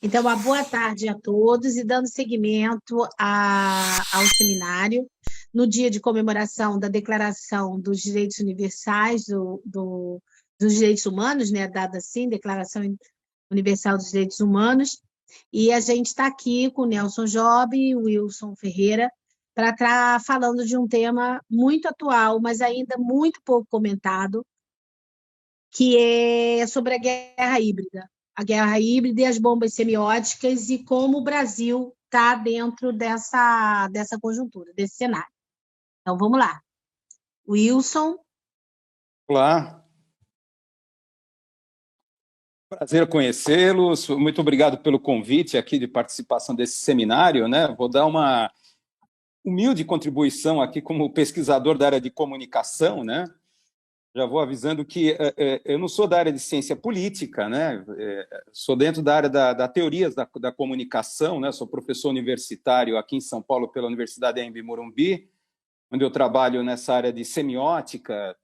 Então, uma boa tarde a todos e dando seguimento ao seminário, no dia de comemoração da Declaração dos Direitos Universais dos Direitos Humanos, né, dada assim, Declaração Universal dos Direitos Humanos, e a gente está aqui com o Nelson Job e o Wilson Ferreira para estar falando de um tema muito atual, mas ainda muito pouco comentado, que é sobre a guerra híbrida e as bombas semióticas e como o Brasil está dentro dessa conjuntura, desse cenário. Então, vamos lá. Wilson. Olá. Prazer conhecê-los. Muito obrigado pelo convite aqui de participação desse seminário, né? Vou dar uma humilde contribuição aqui como pesquisador da área de comunicação, né? Já vou avisando que eu não sou da área de ciência política, né? Sou dentro da área da teorias da comunicação, né? Sou professor universitário aqui em São Paulo pela Universidade Anhembi Morumbi, onde eu trabalho nessa área de semiótica,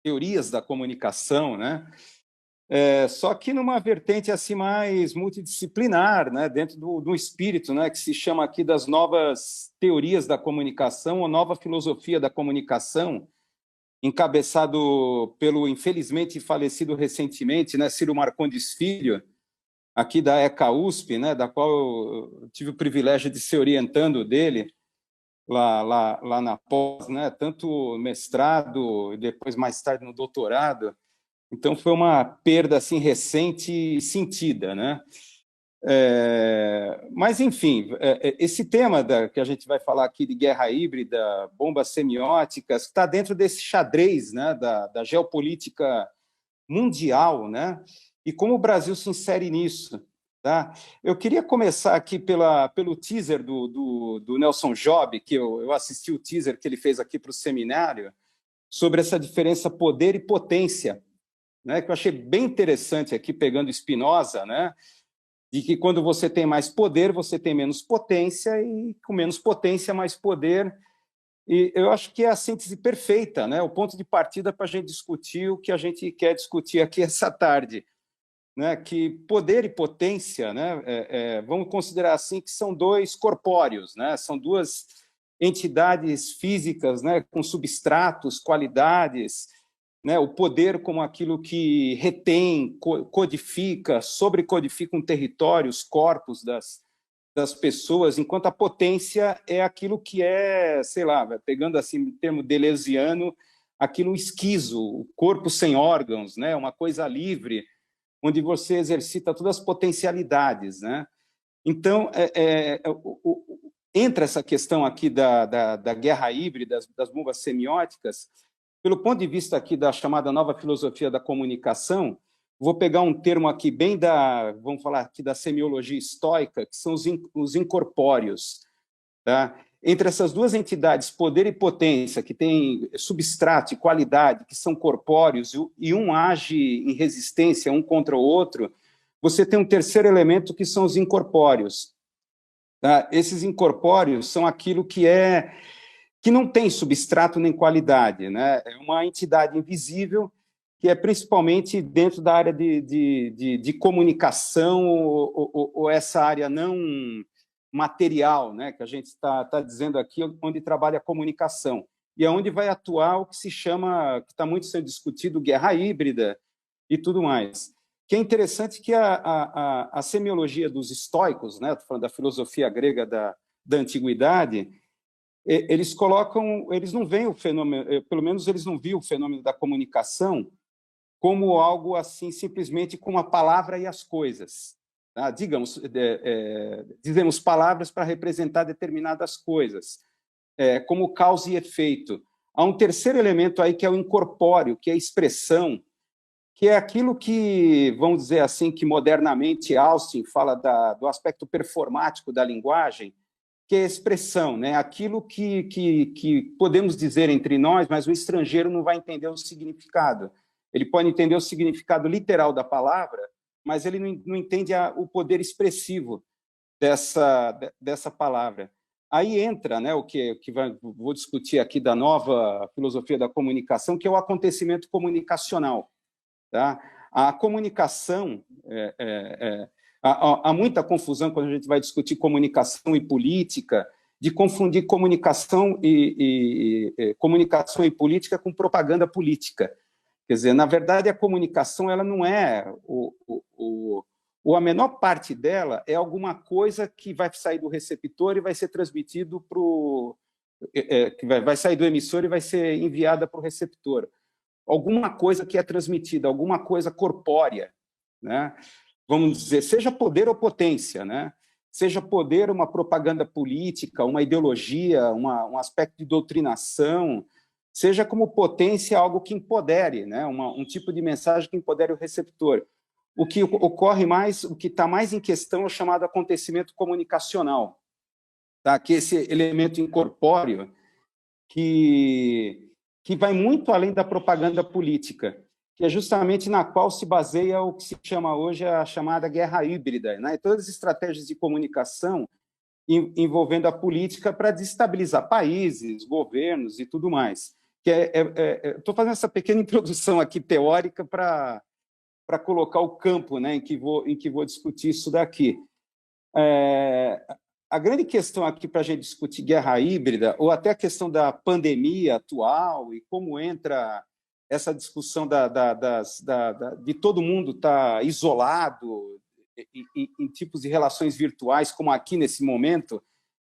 teorias da comunicação, né? Só que numa vertente assim mais multidisciplinar, né? Dentro do espírito, né? Que se chama aqui das novas teorias da comunicação ou nova filosofia da comunicação, encabeçado pelo, infelizmente, falecido recentemente, né, Ciro Marcondes Filho, aqui da ECA-USP, né, da qual eu tive o privilégio de ser orientando dele lá na pós, né, tanto mestrado e depois, mais tarde, no doutorado. Então, foi uma perda assim, recente e sentida, né? Mas, enfim, esse tema que a gente vai falar aqui de guerra híbrida, bombas semióticas, está dentro desse xadrez, né, da geopolítica mundial, né, e como o Brasil se insere nisso. Tá? Eu queria começar aqui pelo teaser do Nelson Job, que eu assisti o teaser que ele fez aqui para o seminário, sobre essa diferença poder e potência, né, que eu achei bem interessante aqui, pegando Spinoza, né, de que quando você tem mais poder, você tem menos potência, e com menos potência, mais poder. E eu acho que é a síntese perfeita, né? O ponto de partida para a gente discutir o que a gente quer discutir aqui essa tarde, né? Que poder e potência, né? Vamos considerar assim que são dois corpóreos, né? São duas entidades físicas, né? Com substratos, qualidades, né, o poder como aquilo que retém, codifica, sobrecodifica um território, os corpos das pessoas, enquanto a potência é aquilo que é, sei lá, pegando assim o termo deleuziano, aquilo esquizo, o corpo sem órgãos, né, uma coisa livre, onde você exercita todas as potencialidades, né? Então, entra essa questão aqui da guerra híbrida, das bombas semióticas. Pelo ponto de vista aqui da chamada nova filosofia da comunicação, vou pegar um termo aqui bem vamos falar aqui da semiologia estoica, que são os incorpóreos. Tá? Entre essas duas entidades, poder e potência, que têm substrato e qualidade, que são corpóreos, e um age em resistência um contra o outro, você tem um terceiro elemento, que são os incorpóreos. Tá? Esses incorpóreos são aquilo que não tem substrato nem qualidade, né? É uma entidade invisível que é principalmente dentro da área de comunicação ou essa área não material, né? Que a gente está dizendo aqui, onde trabalha a comunicação. E é onde vai atuar o que se chama, que está muito sendo discutido, guerra híbrida e tudo mais. Que é interessante que a semiologia dos estoicos, né? Estou falando da filosofia grega da antiguidade, eles não veem o fenômeno, pelo menos eles não viam o fenômeno da comunicação como algo assim, simplesmente com a palavra e as coisas. Tá? Dizemos palavras para representar determinadas coisas, como causa e efeito. Há um terceiro elemento aí que é o incorpóreo, que é a expressão, que é aquilo que, vamos dizer assim, que modernamente Austin fala do aspecto performático da linguagem, que é a expressão, né? Aquilo que podemos dizer entre nós, mas o estrangeiro não vai entender o significado. Ele pode entender o significado literal da palavra, mas ele não entende o poder expressivo dessa palavra. Aí entra, né, vou discutir aqui da nova filosofia da comunicação, que é o acontecimento comunicacional. Tá? A comunicação Há muita confusão quando a gente vai discutir comunicação e política, de confundir comunicação e política com propaganda política. Quer dizer, na verdade, a comunicação ela não é a menor parte dela é alguma coisa que vai sair do receptor e vai ser transmitido para o que vai sair do emissor e vai ser enviada para o receptor. Alguma coisa que é transmitida, alguma coisa corpórea, né? Vamos dizer, seja poder ou potência, né? Seja poder uma propaganda política, uma ideologia, um aspecto de doutrinação, seja como potência algo que empodere, né? Um tipo de mensagem que empodere o receptor. O que ocorre mais, o que está mais em questão é o chamado acontecimento comunicacional, tá? Que é esse elemento incorpóreo que vai muito além da propaganda política, que é justamente na qual se baseia o que se chama hoje a chamada guerra híbrida, né? Todas as estratégias de comunicação envolvendo a política para desestabilizar países, governos e tudo mais. Estou fazendo essa pequena introdução aqui teórica para colocar o campo, né, em que vou discutir isso daqui. A grande questão aqui para a gente discutir guerra híbrida, ou até a questão da pandemia atual e como entra essa discussão de todo mundo estar isolado em tipos de relações virtuais, como aqui nesse momento,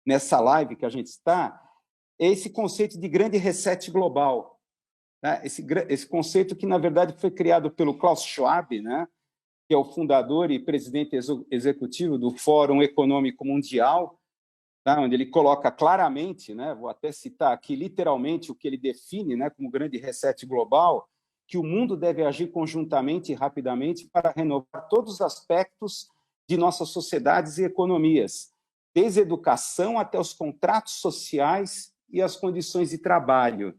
nessa live que a gente está, é esse conceito de grande reset global, né? Esse conceito que, na verdade, foi criado pelo Klaus Schwab, né? Que é o fundador e presidente executivo do Fórum Econômico Mundial, tá? Onde ele coloca claramente, né? Vou até citar aqui literalmente o que ele define, né, como grande reset global, que o mundo deve agir conjuntamente e rapidamente para renovar todos os aspectos de nossas sociedades e economias, desde a educação até os contratos sociais e as condições de trabalho.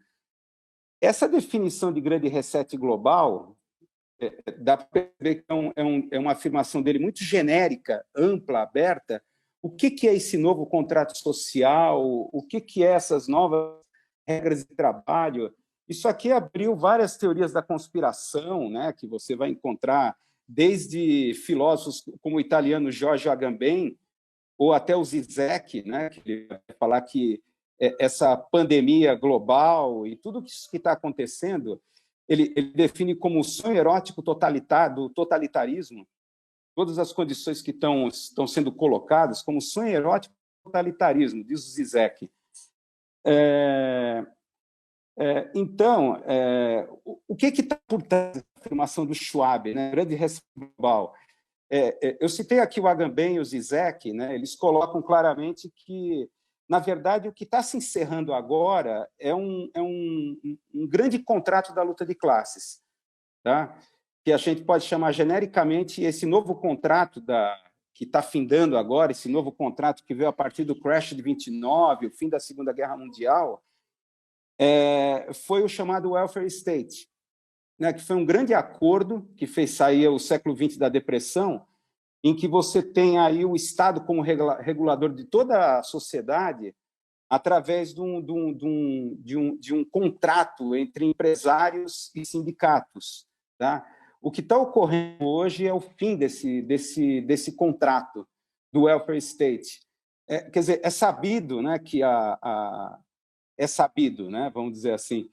Essa definição de grande reset global dá para perceber que é uma afirmação dele muito genérica, ampla, aberta. O que é esse novo contrato social? O que é essas novas regras de trabalho? Isso aqui abriu várias teorias da conspiração, né, que você vai encontrar desde filósofos como o italiano Giorgio Agamben, ou até o Zizek, né, que ele vai falar que essa pandemia global e tudo isso que está acontecendo, ele define como o sonho erótico do totalitarismo, todas as condições que estão sendo colocadas como sonho erótico do totalitarismo, diz o Zizek. Então, o que está por trás da afirmação do Schwab, né? Grande reset global? Eu citei aqui o Agamben e o Zizek, né? Eles colocam claramente que, na verdade, o que está se encerrando agora é um grande contrato da luta de classes, tá? Que a gente pode chamar genericamente esse novo contrato que está findando agora, esse novo contrato que veio a partir do crash de 29, o fim da Segunda Guerra Mundial, foi o chamado Welfare State, né, que foi um grande acordo que fez sair o século XX da depressão, em que você tem aí o Estado como regulador de toda a sociedade através de um contrato entre empresários e sindicatos, tá? O que está ocorrendo hoje é o fim desse contrato do welfare state. Quer dizer, é sabido, né, que é sabido, né, vamos dizer assim,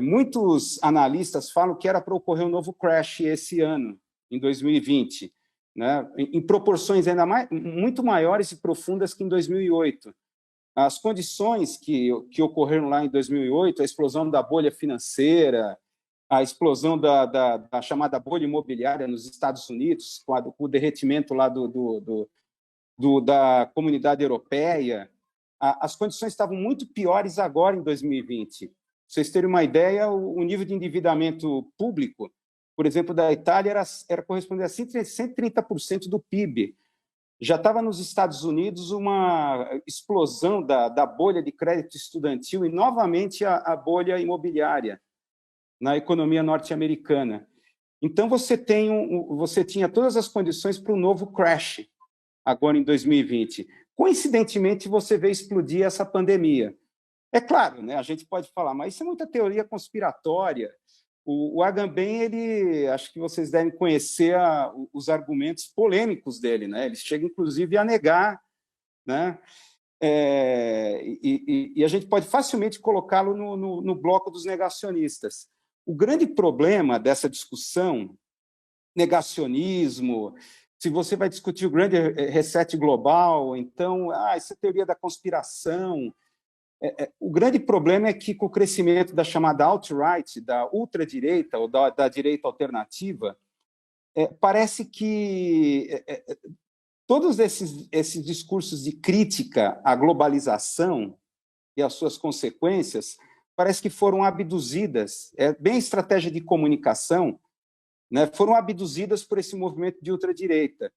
muitos analistas falam que era para ocorrer um novo crash esse ano, em 2020, né, em proporções ainda muito maiores e profundas que em 2008. As condições que ocorreram lá em 2008, a explosão da bolha financeira, a explosão da chamada bolha imobiliária nos Estados Unidos, com o derretimento lá da comunidade europeia, as condições estavam muito piores agora em 2020. Para vocês terem uma ideia, o nível de endividamento público, por exemplo, da Itália, era corresponder a 130% do PIB. Já estava nos Estados Unidos uma explosão da bolha de crédito estudantil e, novamente, a bolha imobiliária na economia norte-americana. Então, você tinha todas as condições para um novo crash, agora em 2020. Coincidentemente, você vê explodir essa pandemia. É claro, né, a gente pode falar, mas isso é muita teoria conspiratória, O Agamben, ele, acho que vocês devem conhecer os argumentos polêmicos dele, né? Ele chega, inclusive, a negar, né? E a gente pode facilmente colocá-lo no bloco dos negacionistas. O grande problema dessa discussão, negacionismo, se você vai discutir o grande reset global, então, isso é teoria da conspiração. O grande problema é que, com o crescimento da chamada alt-right, da ultradireita ou da direita alternativa, parece que todos esses discursos de crítica à globalização e às suas consequências parece que foram abduzidas, bem estratégia de comunicação, né, foram abduzidas por esse movimento de ultradireita.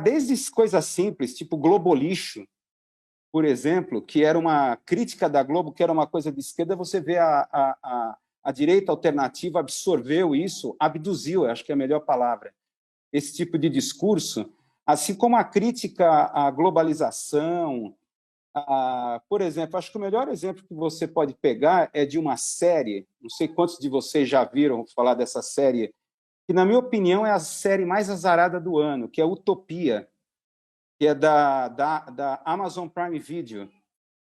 Desde coisas simples, tipo Globolixo, por exemplo, que era uma crítica da Globo, que era uma coisa de esquerda, você vê a direita alternativa absorveu isso, abduziu, acho que é a melhor palavra, esse tipo de discurso, assim como a crítica à globalização. Por exemplo, acho que o melhor exemplo que você pode pegar é de uma série, não sei quantos de vocês já viram falar dessa série, que, na minha opinião, é a série mais azarada do ano, que é Utopia, que é da Amazon Prime Video,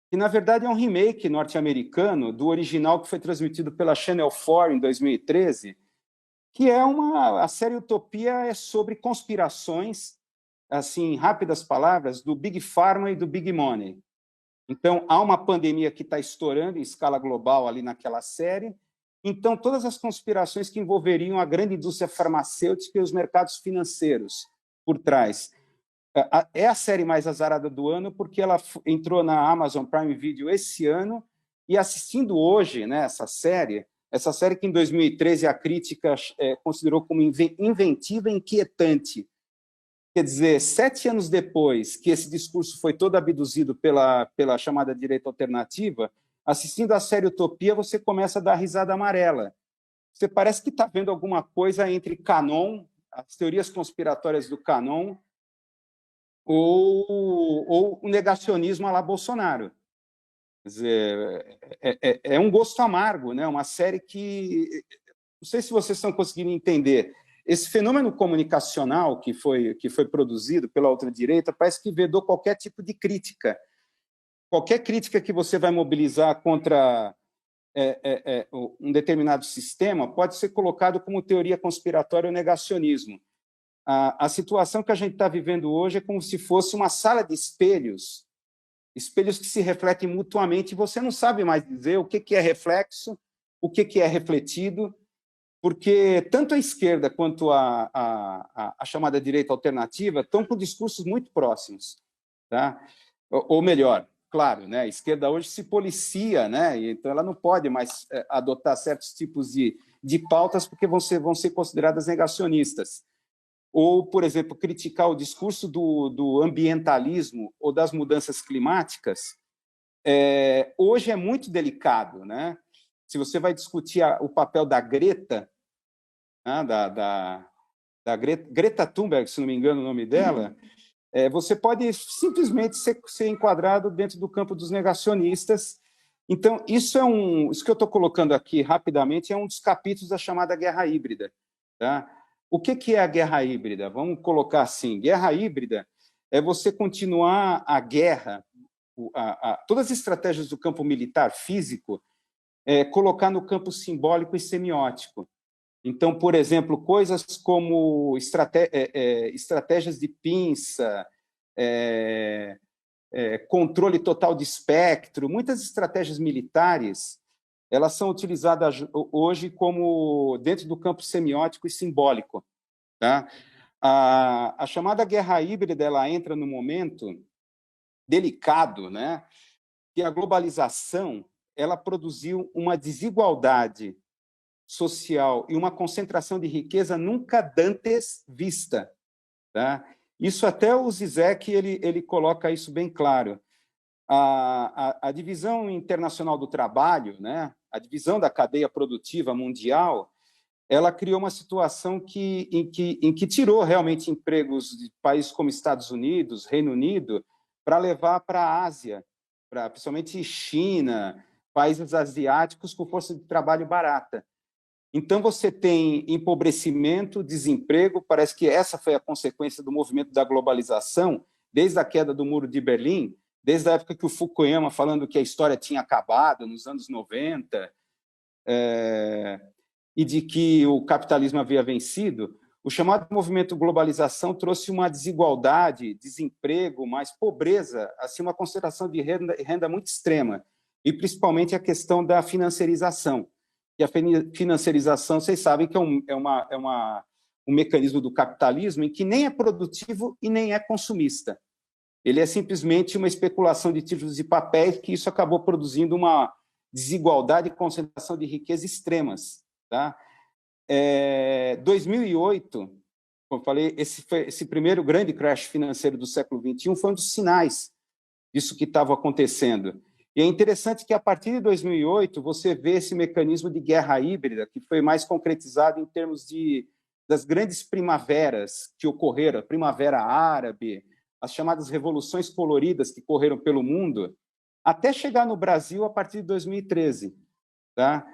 que, na verdade, é um remake norte-americano do original que foi transmitido pela Channel 4 em 2013, que é a série Utopia é sobre conspirações, assim, em rápidas palavras, do Big Pharma e do Big Money. Então, há uma pandemia que está estourando em escala global ali naquela série, então todas as conspirações que envolveriam a grande indústria farmacêutica e os mercados financeiros por trás. É a série mais azarada do ano porque ela entrou na Amazon Prime Video esse ano e, assistindo hoje, né, essa série que em 2013 a crítica considerou como inventiva e inquietante. Quer dizer, 7 anos depois que esse discurso foi todo abduzido pela chamada direita alternativa, assistindo a série Utopia, você começa a dar risada amarela. Você parece que está vendo alguma coisa entre Qanon, as teorias conspiratórias do Qanon, ou o negacionismo à la Bolsonaro. Quer dizer, é um gosto amargo, né? Uma série que... Não sei se vocês estão conseguindo entender. Esse fenômeno comunicacional que foi produzido pela ultradireita parece que vedou qualquer tipo de crítica. Qualquer crítica que você vai mobilizar contra um determinado sistema pode ser colocado como teoria conspiratória ou negacionismo. A situação que a gente está vivendo hoje é como se fosse uma sala de espelhos que se refletem mutuamente, e você não sabe mais dizer o que é reflexo, o que é refletido, porque tanto a esquerda quanto a chamada direita alternativa estão com discursos muito próximos. Tá? Ou melhor, claro, né, a esquerda hoje se policia, né, então ela não pode mais adotar certos tipos de pautas porque vão ser consideradas negacionistas. Ou, por exemplo, criticar o discurso do ambientalismo ou das mudanças climáticas, hoje é muito delicado, né? Se você vai discutir o papel da Greta, né, da Greta Thunberg, se não me engano o nome dela, você pode simplesmente ser enquadrado dentro do campo dos negacionistas. Então, isso que eu estou colocando aqui rapidamente é um dos capítulos da chamada guerra híbrida. Tá? O que é a guerra híbrida? Vamos colocar assim, guerra híbrida é você continuar a guerra, todas as estratégias do campo militar físico, colocar no campo simbólico e semiótico. Então, por exemplo, coisas como estratégias de pinça, controle total de espectro, muitas estratégias militares, elas são utilizadas hoje como dentro do campo semiótico e simbólico. Tá? A chamada guerra híbrida ela entra num momento delicado, né? Que a globalização ela produziu uma desigualdade social e uma concentração de riqueza nunca dantes vista. Tá? Isso até o Zizek ele coloca isso bem claro. A divisão internacional do trabalho, né? A divisão da cadeia produtiva mundial, ela criou uma situação em que tirou realmente empregos de países como Estados Unidos, Reino Unido, para levar para a Ásia, principalmente China, países asiáticos com força de trabalho barata. Então, você tem empobrecimento, desemprego, parece que essa foi a consequência do movimento da globalização, desde a queda do Muro de Berlim, desde a época que o Fukuyama falando que a história tinha acabado, nos anos 90, e de que o capitalismo havia vencido, o chamado movimento globalização trouxe uma desigualdade, desemprego, mais pobreza, assim, uma concentração de renda muito extrema, e principalmente a questão da financiarização. E a financiarização, vocês sabem que um mecanismo do capitalismo em que nem é produtivo e nem é consumista. Ele é simplesmente uma especulação de títulos de papéis, que isso acabou produzindo uma desigualdade e concentração de riqueza extremas. Tá? 2008, como eu falei, esse primeiro grande crash financeiro do século XXI foi um dos sinais disso que estava acontecendo. E é interessante que, a partir de 2008, você vê esse mecanismo de guerra híbrida, que foi mais concretizado em termos das grandes primaveras que ocorreram, a Primavera Árabe, as chamadas revoluções coloridas que correram pelo mundo, até chegar no Brasil a partir de 2013. Tá?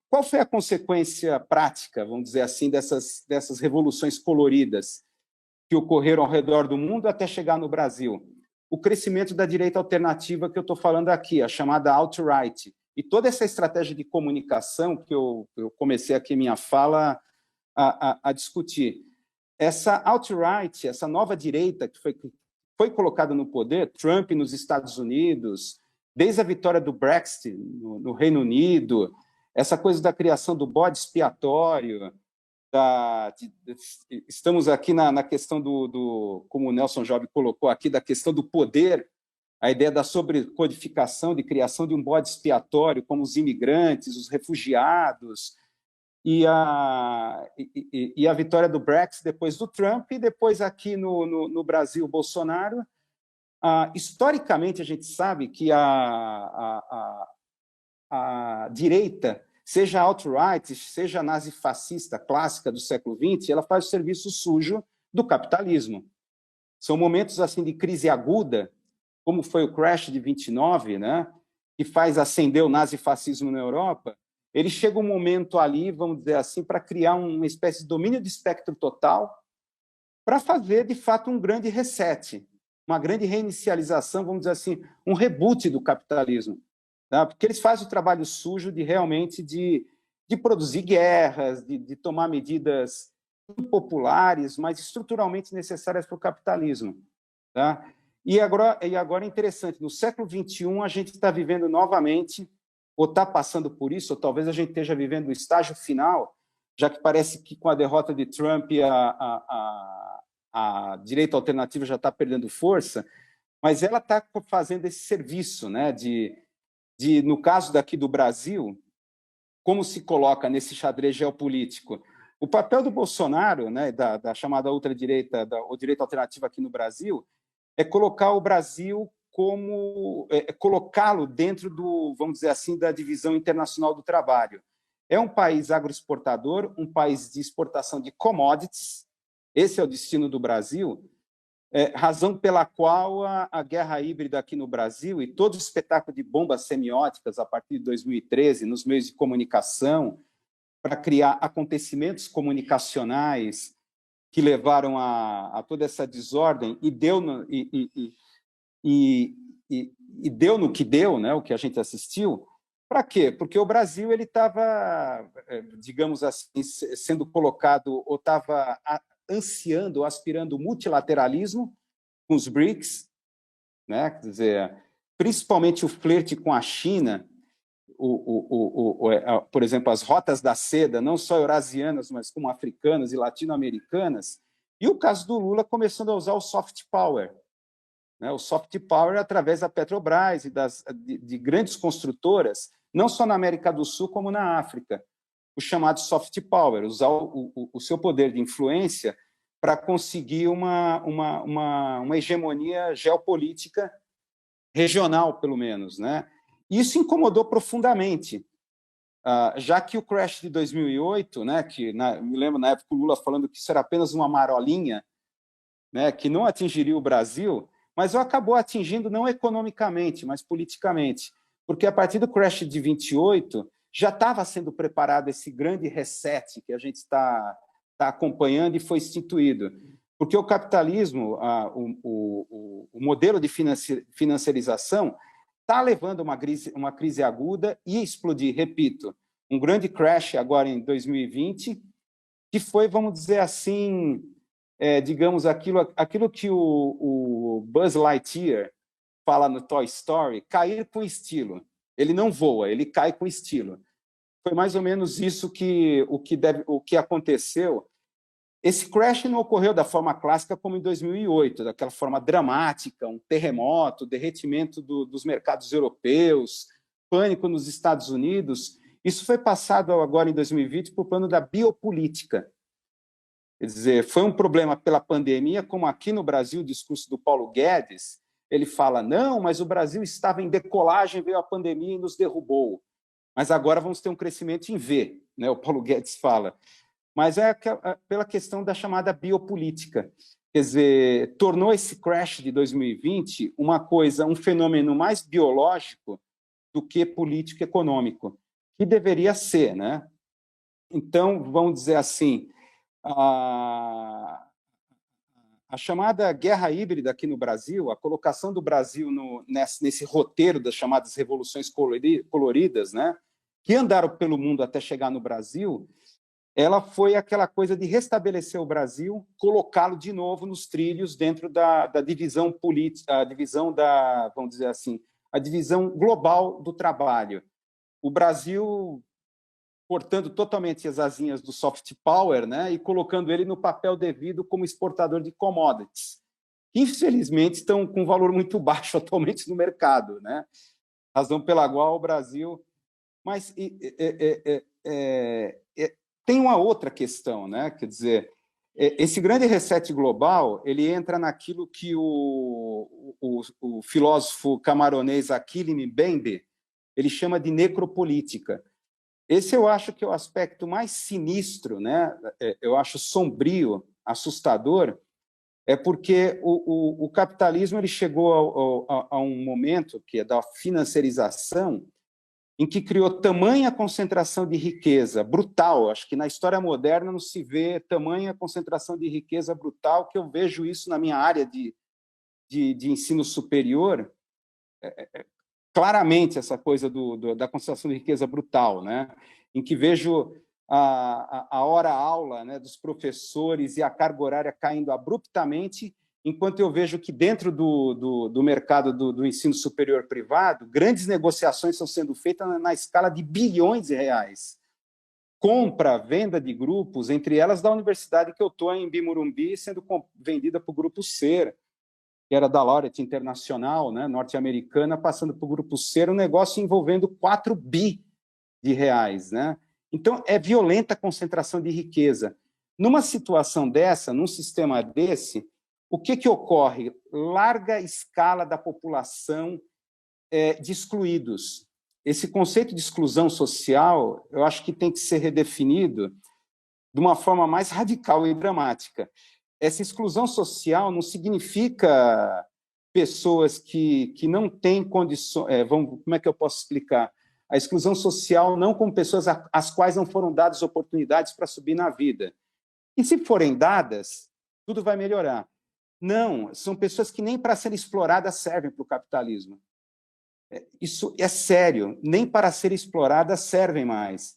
Qual foi a consequência prática, vamos dizer assim, dessas revoluções coloridas que ocorreram ao redor do mundo até chegar no Brasil? O crescimento da direita alternativa que eu estou falando aqui, a chamada alt-right. E toda essa estratégia de comunicação que eu comecei aqui minha fala a discutir. Essa alt-right, essa nova direita que foi colocada no poder, Trump nos Estados Unidos, desde a vitória do Brexit no Reino Unido, essa coisa da criação do bode expiatório, estamos aqui na questão como o Nelson Jobs colocou aqui, da questão do poder, a ideia da sobrecodificação, de criação de um bode expiatório, como os imigrantes, os refugiados, e a vitória do Brexit depois do Trump, e depois aqui no Brasil, Bolsonaro. Historicamente, a gente sabe que a direita, seja alt-right, seja nazi-fascista clássica do século XX, ela faz o serviço sujo do capitalismo. São momentos assim de crise aguda, como foi o crash de 29, né, que faz acender o nazifascismo na Europa. Ele chega um momento ali, vamos dizer assim, para criar uma espécie de domínio de espectro total, para fazer, de fato, um grande reset, uma grande reinicialização, vamos dizer assim, um reboot do capitalismo. Tá? Porque eles fazem o trabalho sujo de realmente de produzir guerras, de tomar medidas impopulares, mas estruturalmente necessárias para o capitalismo. Tá? E agora é interessante, no século XXI a gente está vivendo novamente, ou está passando por isso, ou talvez a gente esteja vivendo o estágio final, já que parece que com a derrota de Trump a direita alternativa já está perdendo força, mas ela está fazendo esse serviço, né, no caso daqui do Brasil, como se coloca nesse xadrez geopolítico? O papel do Bolsonaro, né, da chamada ultradireita, ou direita alternativa aqui no Brasil, é colocar o Brasil colocá-lo dentro vamos dizer assim, da divisão internacional do trabalho. É um país agroexportador, um país de exportação de commodities, esse é o destino do Brasil, razão pela qual a guerra híbrida aqui no Brasil e todo o espetáculo de bombas semióticas a partir de 2013 nos meios de comunicação para criar acontecimentos comunicacionais que levaram a toda essa desordem e deu no que deu, né, o que a gente assistiu. Para quê? Porque o Brasil ele estava, digamos assim, sendo colocado, ou estava ansiando, aspirando o multilateralismo com os BRICS, né? Quer dizer, principalmente o flerte com a China, por exemplo, as rotas da seda, não só eurasianas, mas como africanas e latino-americanas, e o caso do Lula começando a usar o soft power, né? O soft power através da Petrobras e de grandes construtoras, não só na América do Sul, como na África, o chamado soft power, usar o seu poder de influência para conseguir uma hegemonia geopolítica regional, pelo menos, né? Isso incomodou profundamente, já que o crash de 2008, né, me lembro na época o Lula falando que isso era apenas uma marolinha, né, que não atingiria o Brasil, mas acabou atingindo não economicamente, mas politicamente, porque a partir do crash de 28 já estava sendo preparado esse grande reset que a gente está acompanhando e foi instituído. Porque o capitalismo, o modelo de financiarização, está levando uma crise aguda e explodir, repito, um grande crash agora em 2020, que foi, vamos dizer assim, digamos, aquilo que o Buzz Lightyear fala no Toy Story, cair com estilo. Ele não voa, ele cai com estilo. Foi mais ou menos isso o que aconteceu. Esse crash não ocorreu da forma clássica como em 2008, daquela forma dramática, um terremoto, derretimento dos mercados europeus, pânico nos Estados Unidos. Isso foi passado agora em 2020 para o plano da biopolítica. Quer dizer, foi um problema pela pandemia, como aqui no Brasil, o discurso do Paulo Guedes, ele fala, não, mas o Brasil estava em decolagem, veio a pandemia e nos derrubou. Mas agora vamos ter um crescimento em V, né? O Paulo Guedes fala. Mas é pela questão da chamada biopolítica. Quer dizer, tornou esse crash de 2020 um fenômeno mais biológico do que político-econômico, que deveria ser, né? Então, vamos dizer assim, a chamada guerra híbrida aqui no Brasil, a colocação do Brasil nesse roteiro das chamadas revoluções coloridas, né, que andaram pelo mundo até chegar no Brasil, ela foi aquela coisa de restabelecer o Brasil, colocá-lo de novo nos trilhos dentro da divisão política, a divisão vamos dizer assim, a divisão global do trabalho. O Brasil cortando totalmente as asinhas do soft power, né, e colocando ele no papel devido como exportador de commodities, que infelizmente estão com um valor muito baixo atualmente no mercado, né, razão pela qual o Brasil... Mas tem uma outra questão, né, quer dizer, esse grande reset global, ele entra naquilo que o filósofo camaronês Achille Mbembe, ele chama de necropolítica. Esse eu acho que é o aspecto mais sinistro, né? Eu acho sombrio, assustador, porque o capitalismo ele chegou a um momento, que é da financiarização, em que criou tamanha concentração de riqueza brutal. Acho que na história moderna não se vê tamanha concentração de riqueza brutal, que eu vejo isso na minha área de ensino superior, claramente essa coisa da concentração de riqueza brutal, né? Em que vejo a hora-aula, né, dos professores e a carga horária caindo abruptamente, enquanto eu vejo que dentro do mercado do ensino superior privado, grandes negociações estão sendo feitas na escala de bilhões de reais. Compra, venda de grupos, entre elas da universidade que eu estou em Bimurumbi, sendo vendida para o Grupo Ser, que era da Laureate Internacional, né, norte-americana, passando para o Grupo Ser, um negócio envolvendo 4 bi de reais. Né? Então, é violenta a concentração de riqueza. Numa situação dessa, num sistema desse, o que ocorre? Larga escala da população de excluídos. Esse conceito de exclusão social, eu acho que tem que ser redefinido de uma forma mais radical e dramática. Essa exclusão social não significa pessoas que não têm condições... como é que eu posso explicar? A exclusão social não como pessoas às quais não foram dadas oportunidades para subir na vida. E se forem dadas, tudo vai melhorar. Não, são pessoas que nem para serem exploradas servem para o capitalismo. Isso é sério, nem para serem exploradas servem mais.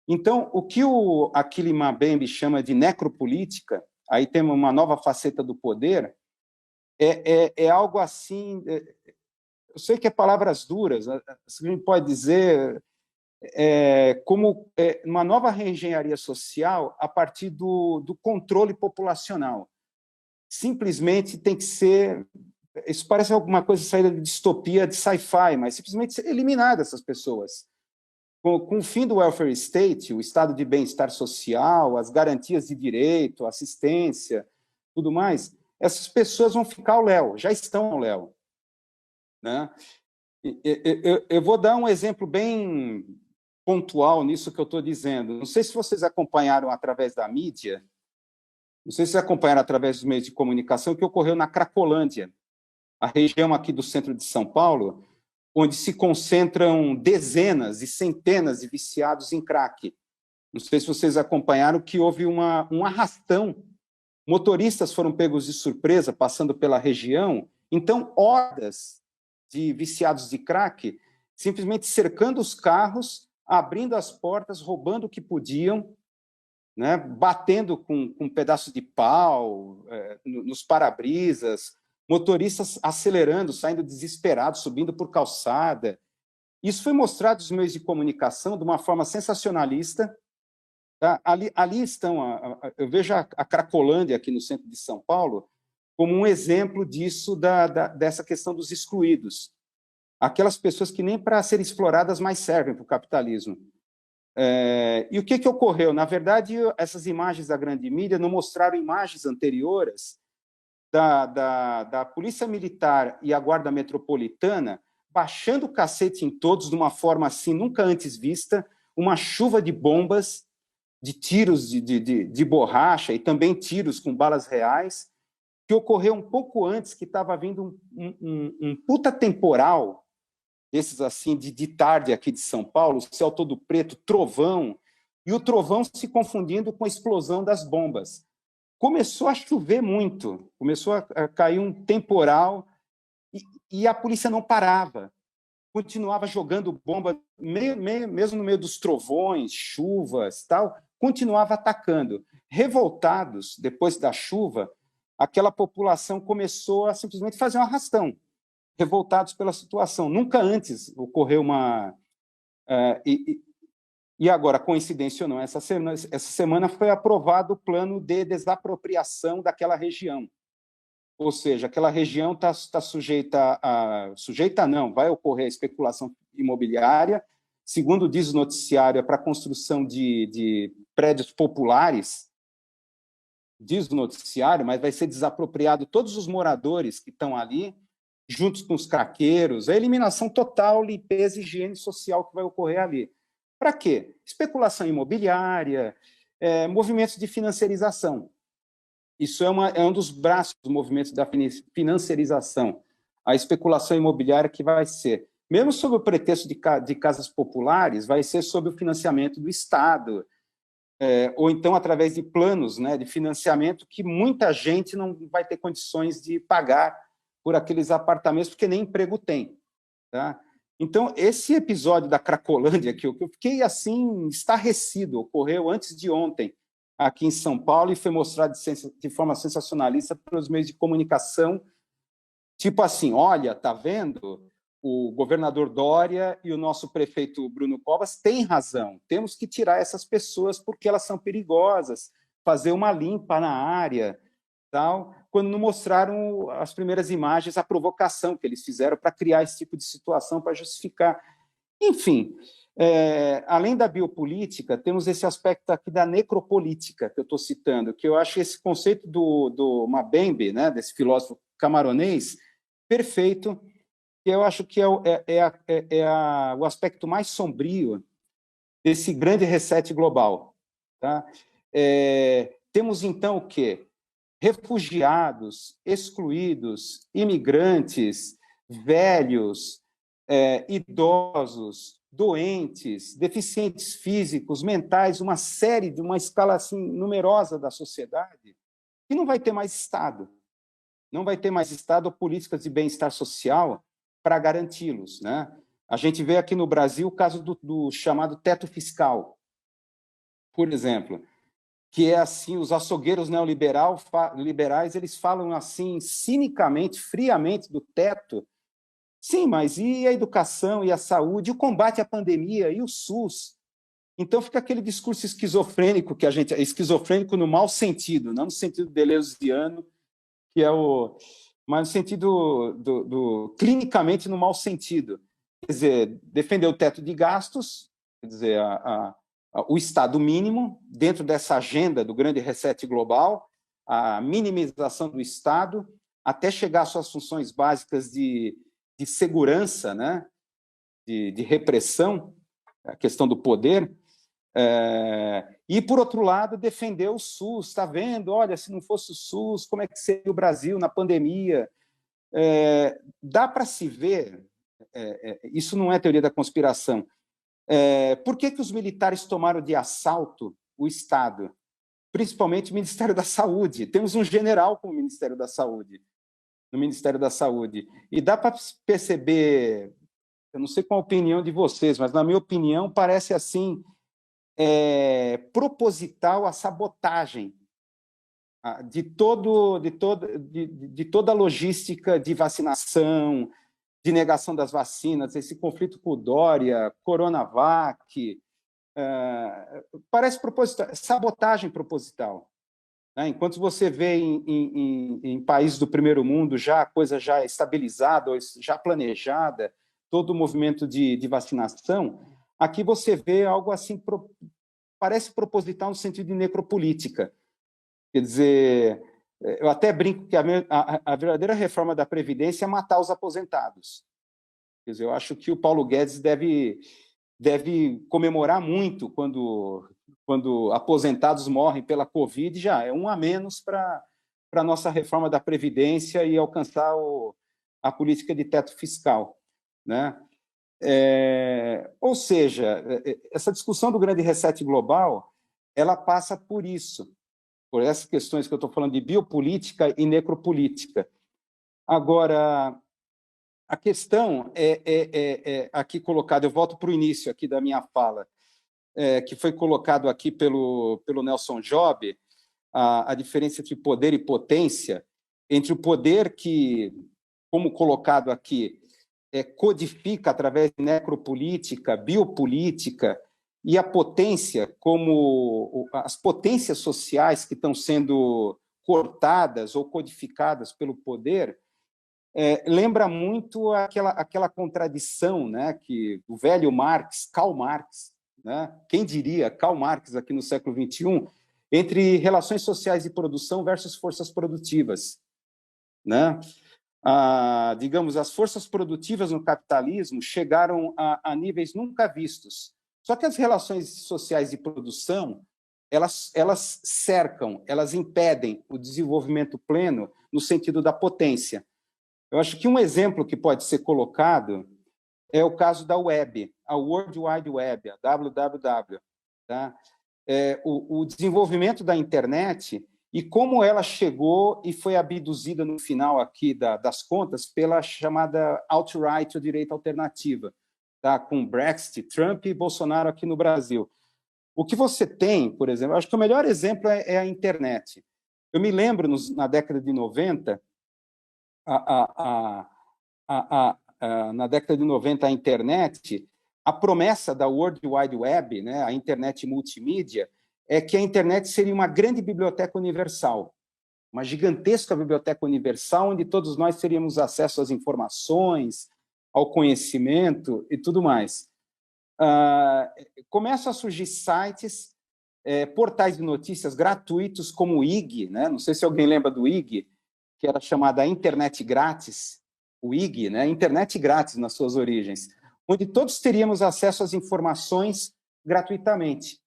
Então, o que o Achille Mbembe chama de necropolítica, aí temos uma nova faceta do poder, é algo assim... eu sei que é palavras duras, a gente pode dizer como uma nova reengenharia social a partir do controle populacional. Simplesmente tem que ser... Isso parece alguma coisa saída de distopia de sci-fi, mas simplesmente eliminar essas pessoas. Com o fim do welfare state, o estado de bem-estar social, as garantias de direito, assistência, tudo mais, essas pessoas vão ficar ao léu, já estão ao léu. Né? Eu vou dar um exemplo bem pontual nisso que eu estou dizendo. Não sei se vocês acompanharam através da mídia, não sei se vocês acompanharam através dos meios de comunicação, o que ocorreu na Cracolândia, a região aqui do centro de São Paulo, onde se concentram dezenas e centenas de viciados em crack. Não sei se vocês acompanharam que houve um arrastão. Motoristas foram pegos de surpresa passando pela região. Então, hordas de viciados de crack simplesmente cercando os carros, abrindo as portas, roubando o que podiam, né, batendo com um pedaço de pau nos para-brisas, motoristas acelerando, saindo desesperados, subindo por calçada. Isso foi mostrado nos meios de comunicação de uma forma sensacionalista. Tá? Ali estão, eu vejo a Cracolândia aqui no centro de São Paulo como um exemplo disso, dessa questão dos excluídos. Aquelas pessoas que nem para serem exploradas mais servem para o capitalismo. E o que ocorreu? Na verdade, essas imagens da grande mídia não mostraram imagens anteriores da Polícia Militar e a Guarda Metropolitana baixando o cacete em todos de uma forma assim nunca antes vista, uma chuva de bombas, de tiros de borracha e também tiros com balas reais, que ocorreu um pouco antes, que estava vindo um puta temporal, desses assim, de tarde aqui de São Paulo, o céu todo preto, trovão, e o trovão se confundindo com a explosão das bombas. Começou a chover muito, começou a cair um temporal, e a polícia não parava, continuava jogando bomba, mesmo no meio dos trovões, chuvas, tal, continuava atacando. Revoltados, depois da chuva, aquela população começou a simplesmente fazer um arrastão, revoltados pela situação. Nunca antes ocorreu uma... E agora, coincidência ou não, essa semana foi aprovado o plano de desapropriação daquela região. Ou seja, aquela região está sujeita a... Sujeita não, vai ocorrer a especulação imobiliária. Segundo diz o noticiário, é para a construção de prédios populares, diz o noticiário, mas vai ser desapropriado todos os moradores que estão ali, juntos com os craqueiros, a eliminação total, limpeza e higiene social que vai ocorrer ali. Para quê? Especulação imobiliária, movimentos de financiarização. Isso é um dos braços do movimento da financiarização, a especulação imobiliária que vai ser, mesmo sob o pretexto de casas populares, vai ser sob o financiamento do Estado, ou então através de planos, né, de financiamento que muita gente não vai ter condições de pagar por aqueles apartamentos, porque nem emprego tem. Tá? Então, esse episódio da Cracolândia, que eu fiquei assim, estarrecido, ocorreu antes de ontem, aqui em São Paulo, e foi mostrado de forma sensacionalista pelos meios de comunicação, tipo assim, olha, tá vendo? O governador Dória e o nosso prefeito Bruno Covas têm razão, temos que tirar essas pessoas porque elas são perigosas, fazer uma limpa na área, tal, quando não mostraram as primeiras imagens, a provocação que eles fizeram para criar esse tipo de situação, para justificar. Enfim, além da biopolítica, temos esse aspecto aqui da necropolítica, que eu estou citando, que eu acho esse conceito do Mbembe, né, desse filósofo camaronês, perfeito, que eu acho que o aspecto mais sombrio desse grande reset global. Tá? Temos, então, o quê? Refugiados, excluídos, imigrantes, velhos, idosos, doentes, deficientes físicos, mentais, uma escala assim, numerosa da sociedade, que não vai ter mais Estado. Não vai ter mais Estado ou políticas de bem-estar social para garanti-los. Né? A gente vê aqui no Brasil o caso do chamado teto fiscal, por exemplo, que é assim, os açougueiros neoliberais, eles falam assim, cinicamente, friamente do teto. Sim, mas e a educação, e a saúde, e o combate à pandemia, e o SUS? Então fica aquele discurso esquizofrênico, esquizofrênico no mau sentido, não no sentido deleuziano, que é mas no sentido clinicamente no mau sentido. Quer dizer, defender o teto de gastos, quer dizer, o Estado mínimo, dentro dessa agenda do grande reset global, a minimização do Estado, até chegar às suas funções básicas de segurança, né? de repressão, a questão do poder, e, por outro lado, defender o SUS. Está vendo? Olha, se não fosse o SUS, como é que seria o Brasil na pandemia? Dá para se ver isso não é teoria da conspiração. Por que os militares tomaram de assalto o Estado? Principalmente o Ministério da Saúde. Temos um general como Ministério da Saúde, no Ministério da Saúde. E dá para perceber, eu não sei qual a opinião de vocês, mas, na minha opinião, parece assim, proposital a sabotagem de toda a logística de vacinação, de negação das vacinas, esse conflito com o Dória, Coronavac, parece proposital, sabotagem proposital. Né? Enquanto você vê em países do primeiro mundo já a coisa já estabilizada, já planejada, todo o movimento de vacinação, aqui você vê algo assim, parece proposital no sentido de necropolítica. Quer dizer, eu até brinco que a verdadeira reforma da Previdência é matar os aposentados. Quer dizer, eu acho que o Paulo Guedes deve comemorar muito quando aposentados morrem pela Covid, já é um a menos para a nossa reforma da Previdência e alcançar a política de teto fiscal. Né? Ou seja, essa discussão do grande reset global, ela passa por isso, por essas questões que eu estou falando de biopolítica e necropolítica. Agora, a questão aqui colocada, eu volto para o início aqui da minha fala, que foi colocado aqui pelo Nelson Job, a diferença entre poder e potência, entre o poder que, como colocado aqui, codifica através de necropolítica, biopolítica, e a potência, como as potências sociais que estão sendo cortadas ou codificadas pelo poder, lembra muito aquela contradição, né, que o velho Marx, Karl Marx, né, quem diria, Karl Marx aqui no século XXI, entre relações sociais de produção versus forças produtivas. Né? Digamos, as forças produtivas no capitalismo chegaram a níveis nunca vistos. Só que as relações sociais de produção, elas cercam, elas impedem o desenvolvimento pleno no sentido da potência. Eu acho que um exemplo que pode ser colocado é o caso da web, a World Wide Web, a WWW. Tá? O desenvolvimento da internet e como ela chegou e foi abduzida no final aqui das contas pela chamada alt-right, ou direita alternativa, tá? Com Brexit, Trump e Bolsonaro aqui no Brasil. O que você tem, por exemplo, acho que o melhor exemplo é a internet. Eu me lembro, na década de 90, na década de 90, a internet, a promessa da World Wide Web, né, a internet multimídia, é que a internet seria uma grande biblioteca universal, uma gigantesca biblioteca universal, onde todos nós teríamos acesso às informações, ao conhecimento e tudo mais. Começam a surgir sites, portais de notícias gratuitos, como o IG, né? Não sei se alguém lembra do IG, que era chamada Internet Grátis, o IG, né? Internet Grátis nas suas origens, onde todos teríamos acesso às informações gratuitamente,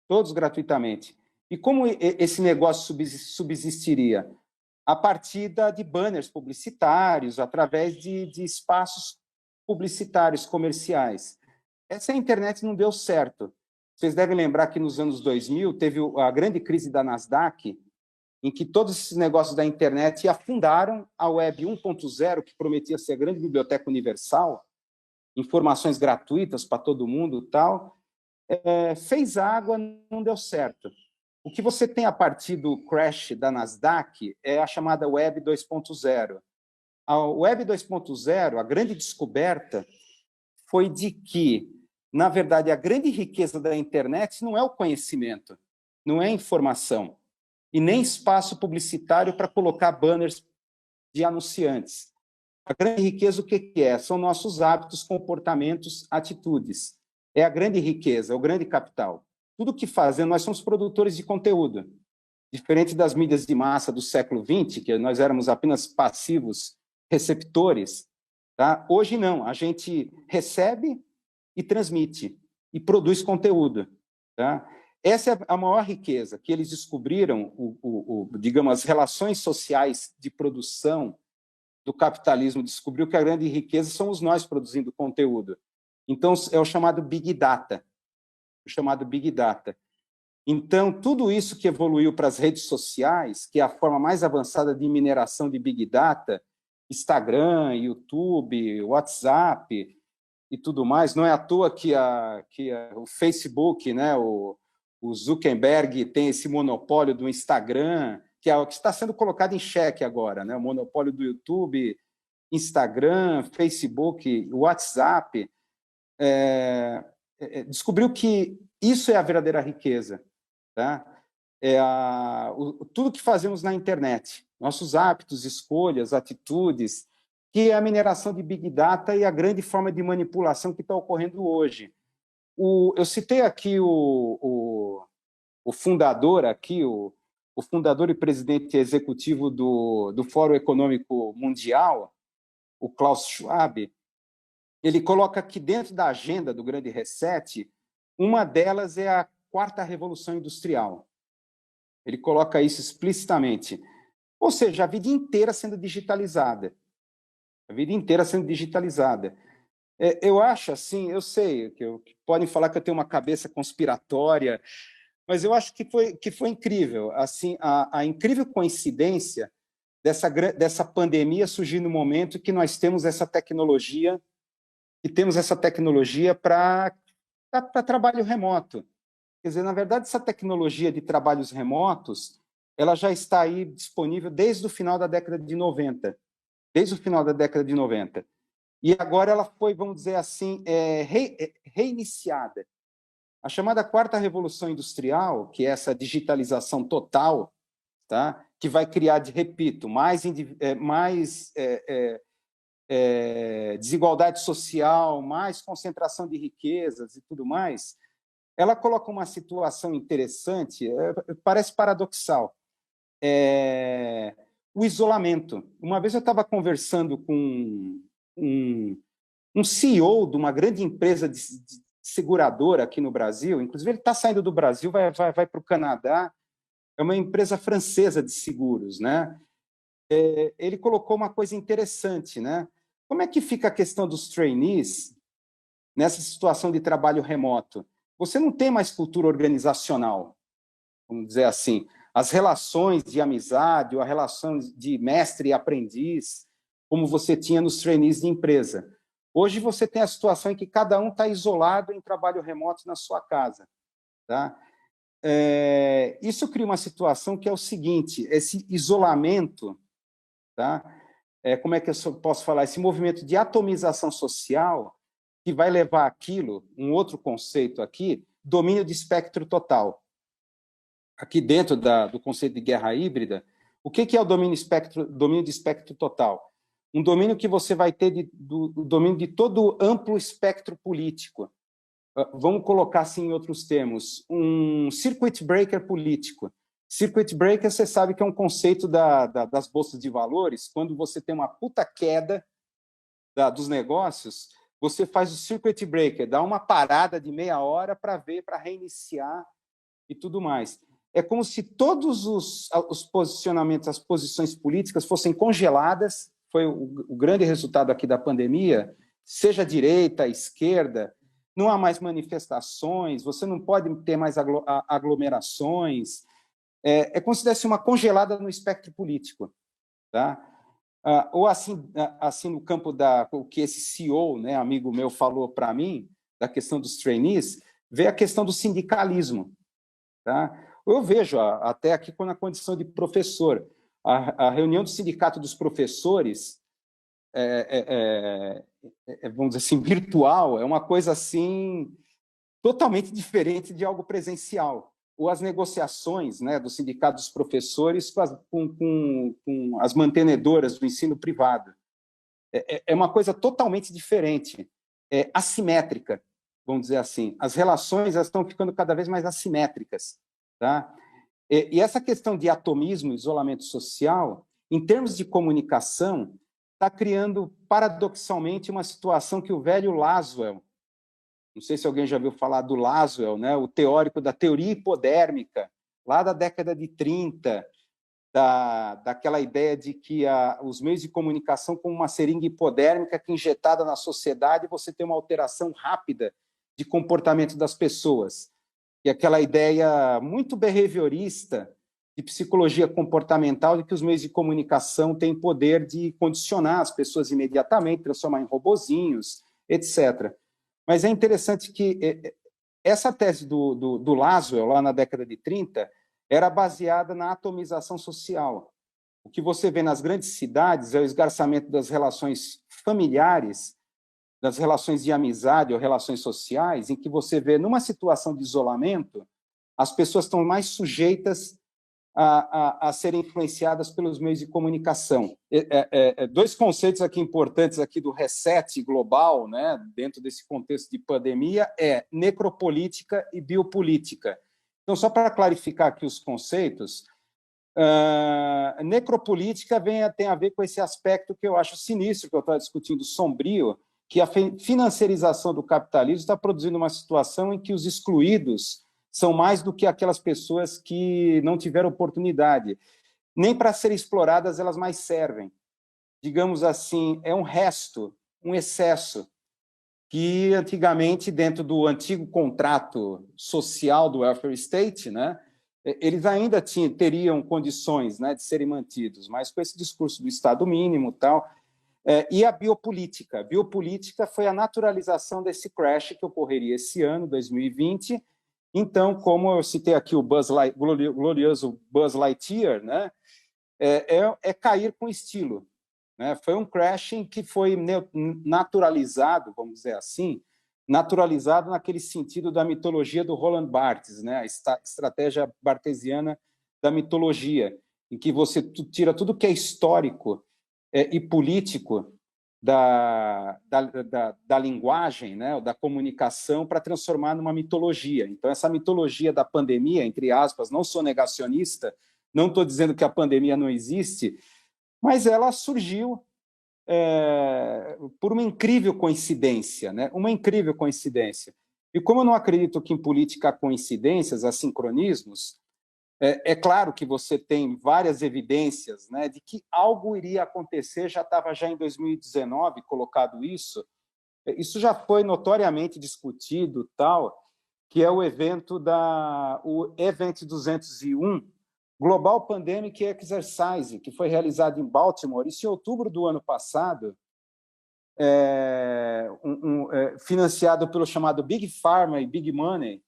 todos gratuitamente. E como esse negócio subsistiria? A partir de banners publicitários, através de espaços publicitários comerciais. Essa internet não deu certo. Vocês devem lembrar que nos anos 2000 teve a grande crise da Nasdaq, em que todos esses negócios da internet afundaram a Web 1.0, que prometia ser a grande biblioteca universal, informações gratuitas para todo mundo e tal, fez água, não deu certo. O que você tem a partir do crash da Nasdaq é a chamada Web 2.0. A Web 2.0, a grande descoberta, foi de que, na verdade, a grande riqueza da internet não é o conhecimento, não é a informação, e nem espaço publicitário para colocar banners de anunciantes. A grande riqueza, o que é? São nossos hábitos, comportamentos, atitudes. É a grande riqueza, é o grande capital. Tudo que fazemos, nós somos produtores de conteúdo. Diferente das mídias de massa do século XX, que nós éramos apenas passivos receptores, tá? Hoje não, a gente recebe e transmite, e produz conteúdo. Tá? Essa é a maior riqueza, que eles descobriram, digamos, as relações sociais de produção do capitalismo descobriu que a grande riqueza somos nós produzindo conteúdo. Então, é o chamado Big Data. O chamado Big Data. Então, tudo isso que evoluiu para as redes sociais, que é a forma mais avançada de mineração de Big Data, Instagram, YouTube, WhatsApp e tudo mais, não é à toa que o Facebook, né, o Zuckerberg tem esse monopólio do Instagram, que é o que está sendo colocado em xeque agora, né, o monopólio do YouTube, Instagram, Facebook, WhatsApp, descobriu que isso é a verdadeira riqueza. Tá? Tudo que fazemos na internet, nossos hábitos, escolhas, atitudes, que é a mineração de Big Data e a grande forma de manipulação que está ocorrendo hoje. Eu citei aqui o fundador, o fundador e presidente executivo do Fórum Econômico Mundial, o Klaus Schwab. Ele coloca que dentro da agenda do Grande Reset, uma delas é a quarta revolução industrial. Ele coloca isso explicitamente. Ou seja, a vida inteira sendo digitalizada. A vida inteira sendo digitalizada. Eu acho assim, eu sei que podem falar que eu tenho uma cabeça conspiratória, mas eu acho que foi incrível. Assim, a incrível coincidência dessa pandemia surgir no momento que nós temos essa tecnologia, para trabalho remoto. Quer dizer, na verdade, essa tecnologia de trabalhos remotos, ela já está aí disponível desde o final da década de 90. Desde o final da década de 90. E agora ela foi, vamos dizer assim, reiniciada. A chamada quarta revolução industrial, que é essa digitalização total, tá? Que vai criar, repito, mais desigualdade social, mais concentração de riquezas e tudo mais, ela coloca uma situação interessante, parece paradoxal. O isolamento. Uma vez eu estava conversando com um CEO de uma grande empresa de seguradora aqui no Brasil, inclusive ele está saindo do Brasil, vai para o Canadá, é uma empresa francesa de seguros, né? Ele colocou uma coisa interessante, né? Como é que fica a questão dos trainees nessa situação de trabalho remoto? Você não tem mais cultura organizacional, vamos dizer assim. As relações de amizade ou a relação de mestre e aprendiz, como você tinha nos trainees de empresa. Hoje você tem a situação em que cada um está isolado em trabalho remoto na sua casa. Tá? Isso cria uma situação que é o seguinte, esse isolamento, tá? Como é que eu posso falar? Esse movimento de atomização social que vai levar aquilo, um outro conceito aqui, domínio de espectro total. Aqui dentro do conceito de guerra híbrida, o que é o domínio de espectro total? Um domínio que você vai ter do domínio de todo o amplo espectro político. Vamos colocar assim em outros termos, um circuit breaker político. Circuit breaker, você sabe que é um conceito das bolsas de valores, quando você tem uma puta queda dos negócios, você faz o circuit breaker, dá uma parada de meia hora para reiniciar e tudo mais. É como se todos os posicionamentos, as posições políticas fossem congeladas, foi o grande resultado aqui da pandemia, seja a direita, a esquerda, não há mais manifestações, você não pode ter mais aglomerações, é como se desse uma congelada no espectro político. Tá? Ou assim no campo o que esse CEO, né, amigo meu, falou para mim, da questão dos trainees, vê a questão do sindicalismo. Tá? Eu vejo, até aqui na condição de professor, a reunião do sindicato dos professores, vamos dizer assim, virtual, é uma coisa assim totalmente diferente de algo presencial. Ou as negociações, né, do sindicato dos professores com as mantenedoras do ensino privado. É uma coisa totalmente diferente, assimétrica, vamos dizer assim. As relações estão ficando cada vez mais assimétricas. Tá? E essa questão de atomismo, isolamento social, em termos de comunicação, está criando, paradoxalmente, uma situação que o velho Laswell, não sei se alguém já ouviu falar do Laswell, né, o teórico da teoria hipodérmica, lá da década de 30, daquela ideia de que os meios de comunicação como uma seringa hipodérmica que injetada na sociedade você tem uma alteração rápida de comportamento das pessoas. E aquela ideia muito behaviorista de psicologia comportamental de que os meios de comunicação têm poder de condicionar as pessoas imediatamente, transformar em robozinhos, etc. Mas é interessante que essa tese do Laswell, lá na década de 30, era baseada na atomização social. O que você vê nas grandes cidades é o esgarçamento das relações familiares, das relações de amizade ou relações sociais, em que você vê, numa situação de isolamento, as pessoas estão mais sujeitas a serem influenciadas pelos meios de comunicação. Dois conceitos aqui importantes aqui do reset global, né, dentro desse contexto de pandemia, é necropolítica e biopolítica. Então, só para clarificar aqui os conceitos, necropolítica tem a ver com esse aspecto que eu acho sinistro, que eu estava discutindo, sombrio, que a financiarização do capitalismo está produzindo uma situação em que os excluídos são mais do que aquelas pessoas que não tiveram oportunidade. Nem para serem exploradas elas mais servem. Digamos assim, é um resto, um excesso, que antigamente, dentro do antigo contrato social do welfare state, né, eles ainda teriam condições, né, de serem mantidos, mas com esse discurso do Estado mínimo e tal. E a biopolítica. A biopolítica foi a naturalização desse crash que ocorreria esse ano, 2020. Então, como eu citei aqui o glorioso Buzz Lightyear, né, cair com estilo. Né? Foi um crashing que foi naturalizado, vamos dizer assim, naturalizado naquele sentido da mitologia do Roland Barthes, né? A estratégia barthesiana da mitologia, em que você tira tudo que é histórico e político da linguagem, né, da comunicação, para transformar numa mitologia. Então, essa mitologia da pandemia, entre aspas, não sou negacionista, não estou dizendo que a pandemia não existe, mas ela surgiu por uma incrível coincidência, né? Uma incrível coincidência. E como eu não acredito que em política há coincidências, há sincronismos, é claro que você tem várias evidências, né, de que algo iria acontecer, já estava já em 2019 colocado isso já foi notoriamente discutido, tal, que é o evento o Event 201, Global Pandemic Exercise, que foi realizado em Baltimore, isso em outubro do ano passado, financiado pelo chamado Big Pharma e Big Money.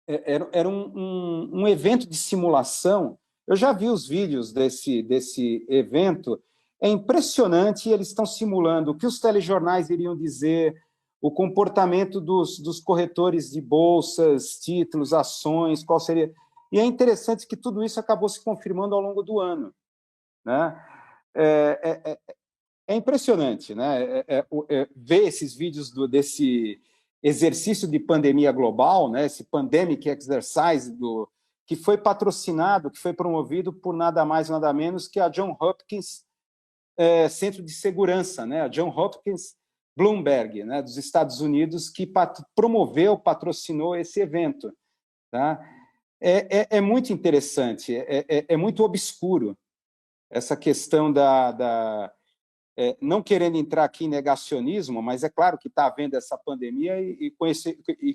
Era um evento de simulação. Eu já vi os vídeos desse evento, é impressionante, eles estão simulando o que os telejornais iriam dizer, o comportamento dos corretores de bolsas, títulos, ações, qual seria... E é interessante que tudo isso acabou se confirmando ao longo do ano. Né? É impressionante, né? Ver esses vídeos desse exercício de pandemia global, né? Esse pandemic exercise que foi patrocinado, que foi promovido por nada mais nada menos que a John Hopkins Centro de Segurança, né? A John Hopkins Bloomberg, né? Dos Estados Unidos, que patrocinou esse evento. Tá? É muito interessante, é muito obscuro essa questão não querendo entrar aqui em negacionismo, mas é claro que está havendo essa pandemia e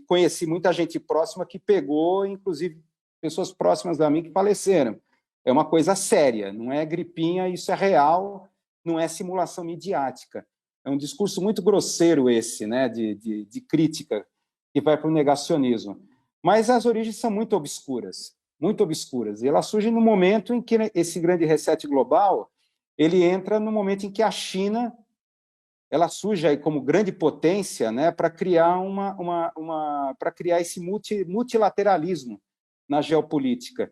conheci muita gente próxima que pegou, inclusive pessoas próximas a mim que faleceram. É uma coisa séria, não é gripinha, isso é real, não é simulação midiática. É um discurso muito grosseiro esse, né, de crítica, que vai para o negacionismo. Mas as origens são muito obscuras, e elas surgem no momento em que esse grande reset global ele entra no momento em que a China ela surge aí como grande potência, né, para criar para criar esse multilateralismo na geopolítica.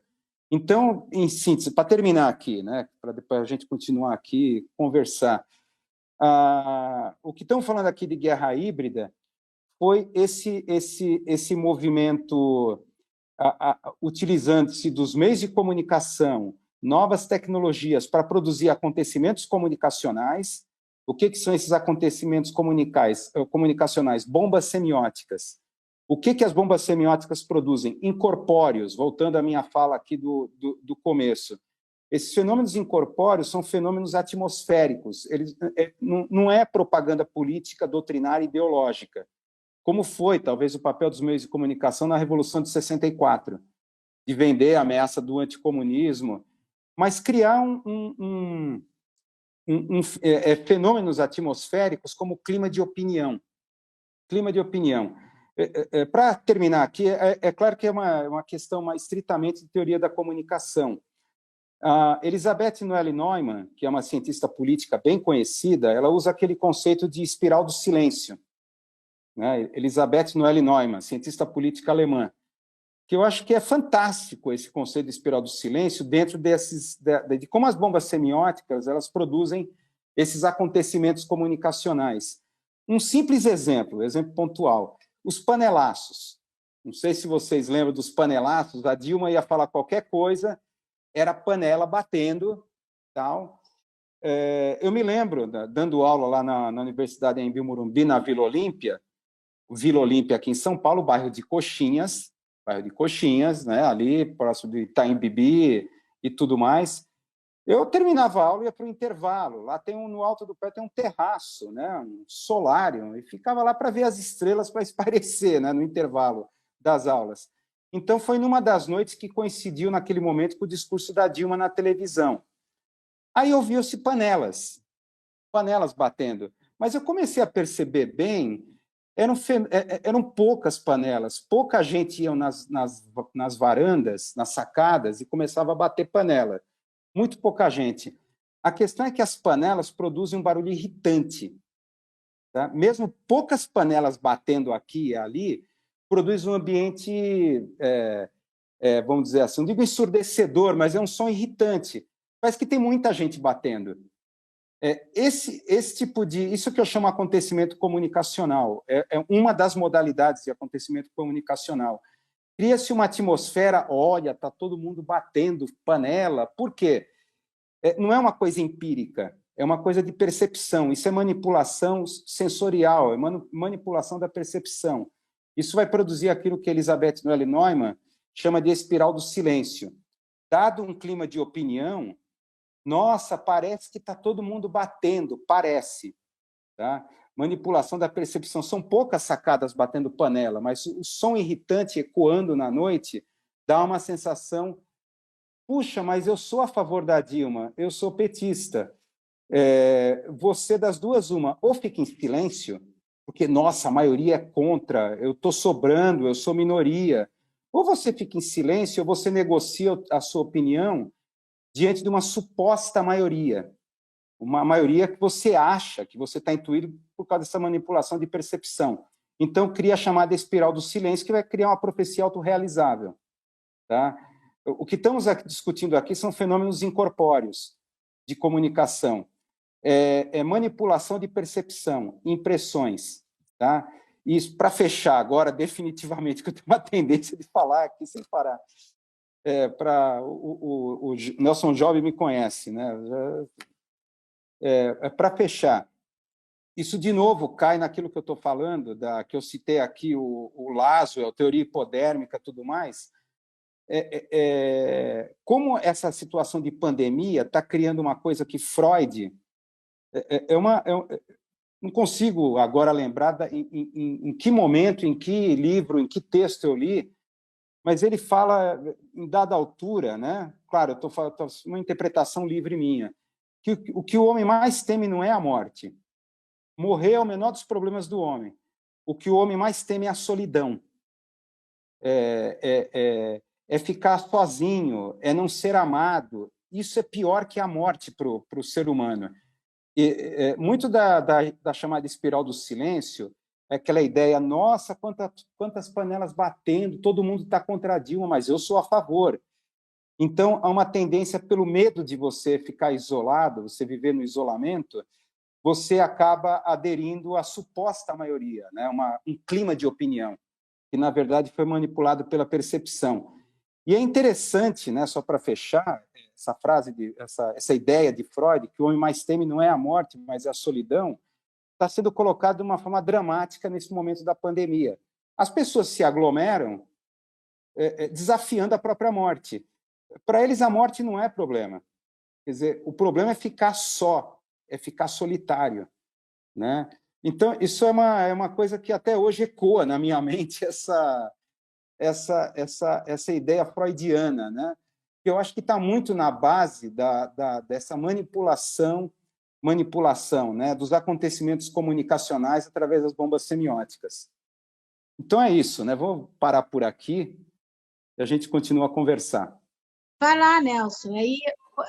Então, em síntese, para terminar aqui, né, para depois a gente continuar aqui conversar, o que estamos falando aqui de guerra híbrida foi esse movimento utilizando-se dos meios de comunicação, novas tecnologias para produzir acontecimentos comunicacionais. O que são esses acontecimentos comunicacionais? Bombas semióticas. O que as bombas semióticas produzem? Incorpóreos, voltando à minha fala aqui do começo. Esses fenômenos incorpóreos são fenômenos atmosféricos. Eles, não é propaganda política, doutrinária e ideológica, como foi, talvez, o papel dos meios de comunicação na Revolução de 64, de vender a ameaça do anticomunismo, mas criar fenômenos atmosféricos como clima de opinião. Clima de opinião. Para terminar aqui, é claro que é uma questão estritamente de teoria da comunicação. A Elizabeth Noelle Neumann, que é uma cientista política bem conhecida, ela usa aquele conceito de espiral do silêncio. Né? Elizabeth Noelle Neumann, cientista política alemã, que eu acho que é fantástico esse conceito de espiral do silêncio dentro de como as bombas semióticas elas produzem esses acontecimentos comunicacionais. Um simples exemplo pontual, os panelaços. Não sei se vocês lembram dos panelaços, a Dilma ia falar qualquer coisa, era panela batendo, tal. Eu me lembro, dando aula lá na Universidade em Morumbi, na Vila Olímpia aqui em São Paulo, bairro de Coxinhas, né, ali próximo de Itaim Bibi e tudo mais. Eu terminava a aula e ia para o intervalo. Lá no alto do pé tem um terraço, né, um solário, e ficava lá para ver as estrelas, para espairecer, né, no intervalo das aulas. Então, foi numa das noites que coincidiu, naquele momento, com o discurso da Dilma na televisão. Aí ouviu-se panelas batendo. Mas eu comecei a perceber bem, eram poucas panelas, pouca gente ia nas varandas, nas sacadas, e começava a bater panela. Muito pouca gente. A questão é que as panelas produzem um barulho irritante. Tá? Mesmo poucas panelas batendo aqui e ali, produz um ambiente, vamos dizer assim, não digo ensurdecedor, mas é um som irritante. Parece que tem muita gente batendo. Esse tipo isso que eu chamo de acontecimento comunicacional, é uma das modalidades de acontecimento comunicacional. Cria-se uma atmosfera, olha, está todo mundo batendo panela. Por quê? Não é uma coisa empírica, é uma coisa de percepção. Isso é manipulação sensorial, é manipulação da percepção. Isso vai produzir aquilo que Elizabeth Noelle Neumann chama de espiral do silêncio. Dado um clima de opinião, nossa, parece que está todo mundo batendo, parece. Tá? Manipulação da percepção. São poucas sacadas batendo panela, mas o som irritante ecoando na noite dá uma sensação, puxa, mas eu sou a favor da Dilma, eu sou petista. Você, das duas, uma, ou fica em silêncio, porque, nossa, a maioria é contra, eu estou sobrando, eu sou minoria. Ou você fica em silêncio, ou você negocia a sua opinião diante de uma suposta maioria. Uma maioria que você acha, que você está intuído por causa dessa manipulação de percepção. Então, cria a chamada espiral do silêncio, que vai criar uma profecia autorrealizável. Tá? O que estamos discutindo aqui são fenômenos incorpóreos de comunicação. Manipulação de percepção, impressões. Tá? E para fechar agora, definitivamente, que eu tenho uma tendência de falar aqui sem parar. O Nelson Jobim me conhece, né? Para fechar, isso de novo cai naquilo que eu estou falando, que eu citei aqui, o Laszlo, a teoria hipodérmica, tudo mais. Como essa situação de pandemia está criando uma coisa que Freud não consigo agora lembrar em que momento, em que livro, em que texto eu li, mas ele fala, em dada altura, né? Claro, eu estou falando uma interpretação livre minha, que o que o homem mais teme não é a morte. Morrer é o menor dos problemas do homem. O que o homem mais teme é a solidão. É ficar sozinho, é não ser amado. Isso é pior que a morte para o ser humano. Muito da chamada espiral do silêncio é aquela ideia, nossa, quantas panelas batendo, todo mundo está contra a Dilma, mas eu sou a favor. Então, há uma tendência, pelo medo de você ficar isolado, você viver no isolamento, você acaba aderindo à suposta maioria, né? Um clima de opinião, que, na verdade, foi manipulado pela percepção. E é interessante, né, só para fechar, essa frase, essa ideia de Freud, que o homem mais teme não é a morte, mas é a solidão, está sendo colocado de uma forma dramática nesse momento da pandemia. As pessoas se aglomeram desafiando a própria morte. Para eles, a morte não é problema. Quer dizer, o problema é ficar só, é ficar solitário, né? Então, isso é uma coisa que até hoje ecoa na minha mente, essa ideia freudiana, né? Eu acho que está muito na base dessa manipulação, né, dos acontecimentos comunicacionais através das bombas semióticas. Então é isso, né? Vou parar por aqui e a gente continua a conversar. Vai lá, Nelson. Aí,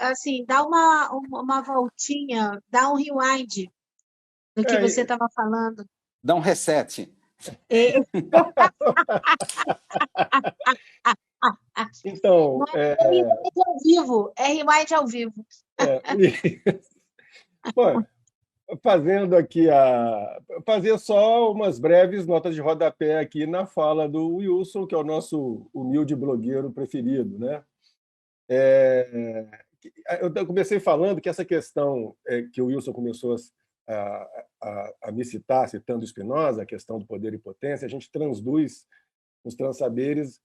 assim, dá uma voltinha, dá um rewind do que você estava falando. Dá um reset. É. Então, Não é rewind ao vivo, é rewind ao vivo. Bom, fazer só umas breves notas de rodapé aqui na fala do Wilson, que é o nosso humilde blogueiro preferido, né? Eu comecei falando que essa questão que o Wilson começou a me citar, citando Spinoza, a questão do poder e potência, a gente transduz nos transsaberes,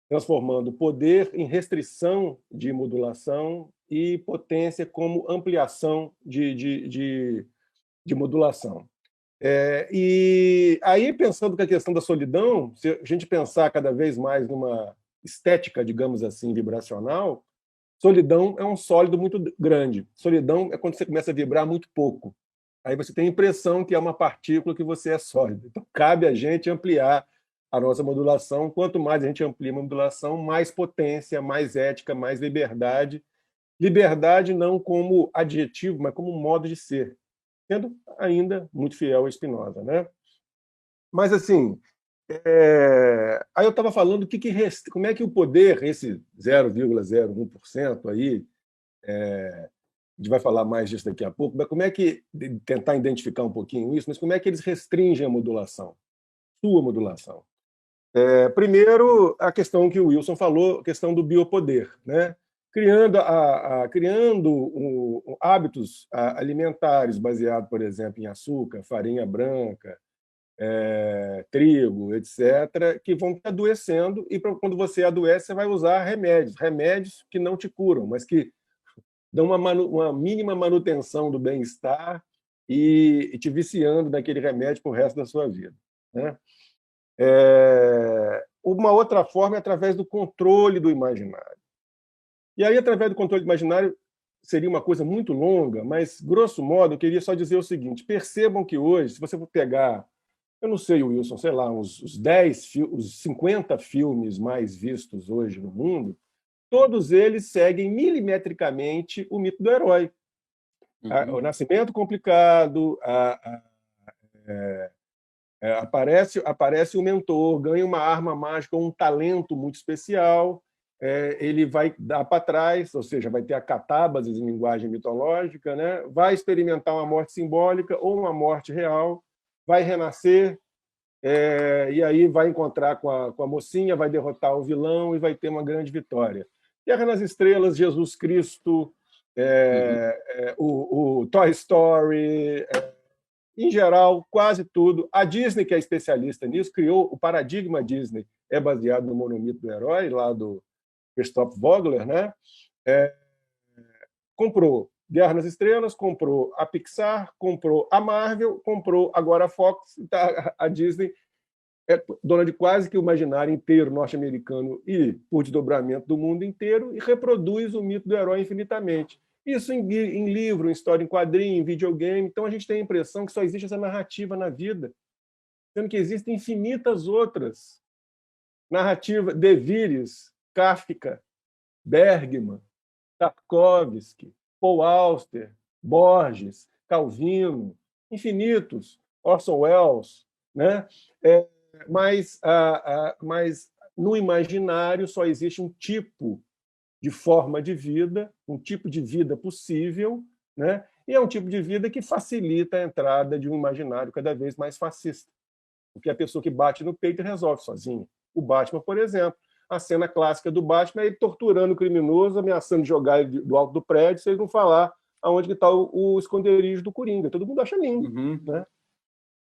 transformando poder em restrição de modulação e potência como ampliação de modulação. E aí, pensando com a questão da solidão, se a gente pensar cada vez mais numa estética, digamos assim, vibracional, solidão é um sólido muito grande. Solidão é quando você começa a vibrar muito pouco. Aí você tem a impressão que é uma partícula que você é sólido. Então, cabe a gente ampliar a nossa modulação. Quanto mais a gente amplia a modulação, mais potência, mais ética, mais liberdade. Liberdade não como adjetivo, mas como modo de ser, sendo ainda muito fiel a Spinoza, né? Mas, assim, aí eu estava falando como é que o poder, esse 0,01% aí, a gente vai falar mais disso daqui a pouco, mas como é que, tentar identificar um pouquinho isso, mas como é que eles restringem a modulação, sua modulação? Primeiro, a questão que o Wilson falou, a questão do biopoder, né? Criando hábitos alimentares baseados, por exemplo, em açúcar, farinha branca, trigo, etc., que vão te adoecendo, e quando você adoece, você vai usar remédios que não te curam, mas que dão uma mínima manutenção do bem-estar e te viciando naquele remédio para o resto da sua vida, né? Uma outra forma é através do controle do imaginário. E aí, através do controle do imaginário, seria uma coisa muito longa, mas, grosso modo, eu queria só dizer o seguinte: percebam que hoje, se você for pegar, eu não sei, Wilson, sei lá, os 50 filmes mais vistos hoje no mundo, todos eles seguem milimetricamente o mito do herói. O nascimento complicado, aparece o mentor, ganha uma arma mágica, um talento muito especial, ele vai dar para trás, ou seja, vai ter a catábasis em linguagem mitológica, né? Vai experimentar uma morte simbólica ou uma morte real, vai renascer, e aí vai encontrar com a mocinha, vai derrotar o vilão e vai ter uma grande vitória. Guerra nas Estrelas, Jesus Cristo, o Toy Story, em geral, quase tudo. A Disney, que é especialista nisso, criou o paradigma Disney, é baseado no monomito do herói, lá do Christoph Vogler, né? Comprou Guerra nas Estrelas, comprou a Pixar, comprou a Marvel, comprou agora a Fox. A Disney é dona de quase que o imaginário inteiro norte-americano e, por desdobramento, do mundo inteiro, e reproduz o mito do herói infinitamente. Isso em livro, em história em quadrinho, em videogame. Então a gente tem a impressão que só existe essa narrativa na vida, sendo que existem infinitas outras. Narrativa de Vires, Kafka, Bergman, Tarkovsky, Paul Auster, Borges, Calvino, infinitos, Orson Welles, né? Mas no imaginário só existe um tipo de forma de vida, um tipo de vida possível, né? E é um tipo de vida que facilita a entrada de um imaginário cada vez mais fascista, porque é a pessoa que bate no peito resolve sozinha. O Batman, por exemplo, a cena clássica do Batman é ele torturando o criminoso, ameaçando jogar ele do alto do prédio, se ele não falar aonde está o esconderijo do Coringa. Todo mundo acha lindo, né?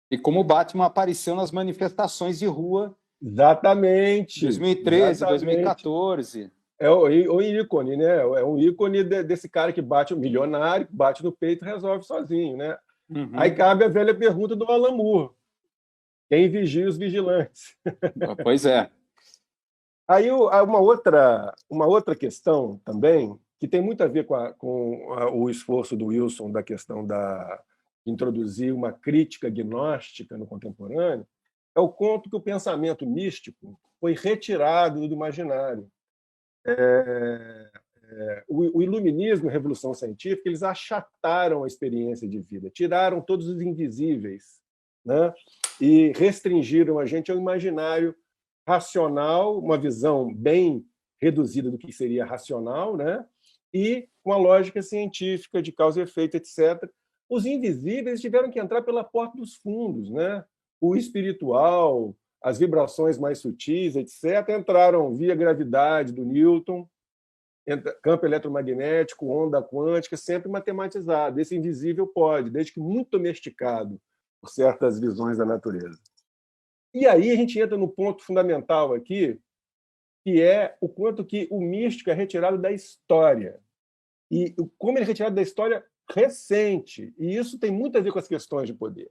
E como o Batman apareceu nas manifestações de rua. Exatamente. 2013, 2014. É o ícone, né? É um ícone desse cara que bate, o milionário, bate no peito e resolve sozinho, né? Aí cabe a velha pergunta do Alan Moore: quem vigia os vigilantes? Pois é. Aí uma outra questão também, que tem muito a ver o esforço do Wilson da questão de introduzir uma crítica gnóstica no contemporâneo, é o conto que o pensamento místico foi retirado do imaginário. O iluminismo e a revolução científica, eles achataram a experiência de vida, tiraram todos os invisíveis, né? E restringiram a gente ao imaginário racional, uma visão bem reduzida do que seria racional, né? E com a lógica científica de causa e efeito, etc. Os invisíveis tiveram que entrar pela porta dos fundos, né? O espiritual, as vibrações mais sutis, etc., entraram via gravidade do Newton, campo eletromagnético, onda quântica, sempre matematizado. Esse invisível pode, desde que muito domesticado por certas visões da natureza. E aí a gente entra no ponto fundamental aqui, que é o quanto que o místico é retirado da história. E como ele é retirado da história recente. E isso tem muito a ver com as questões de poder.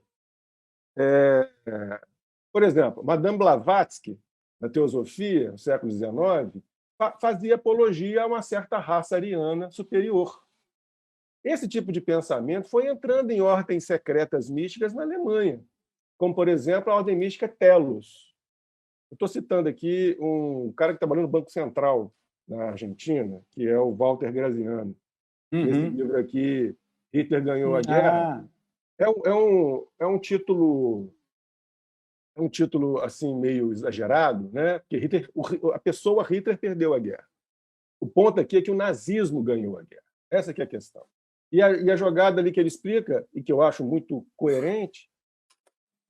Por exemplo, Madame Blavatsky, na Teosofia, no século XIX, fazia apologia a uma certa raça ariana superior. Esse tipo de pensamento foi entrando em ordens secretas místicas na Alemanha, como, por exemplo, a ordem mística Telos. Eu estou citando aqui um cara que trabalhou no Banco Central na Argentina, que é o Walter Graziano. Esse livro aqui, Hitler Ganhou a Guerra, é um título assim meio exagerado, né? Porque a pessoa Hitler perdeu a guerra. O ponto aqui é que o nazismo ganhou a guerra. Essa que é a questão. E a jogada ali que ele explica, e que eu acho muito coerente,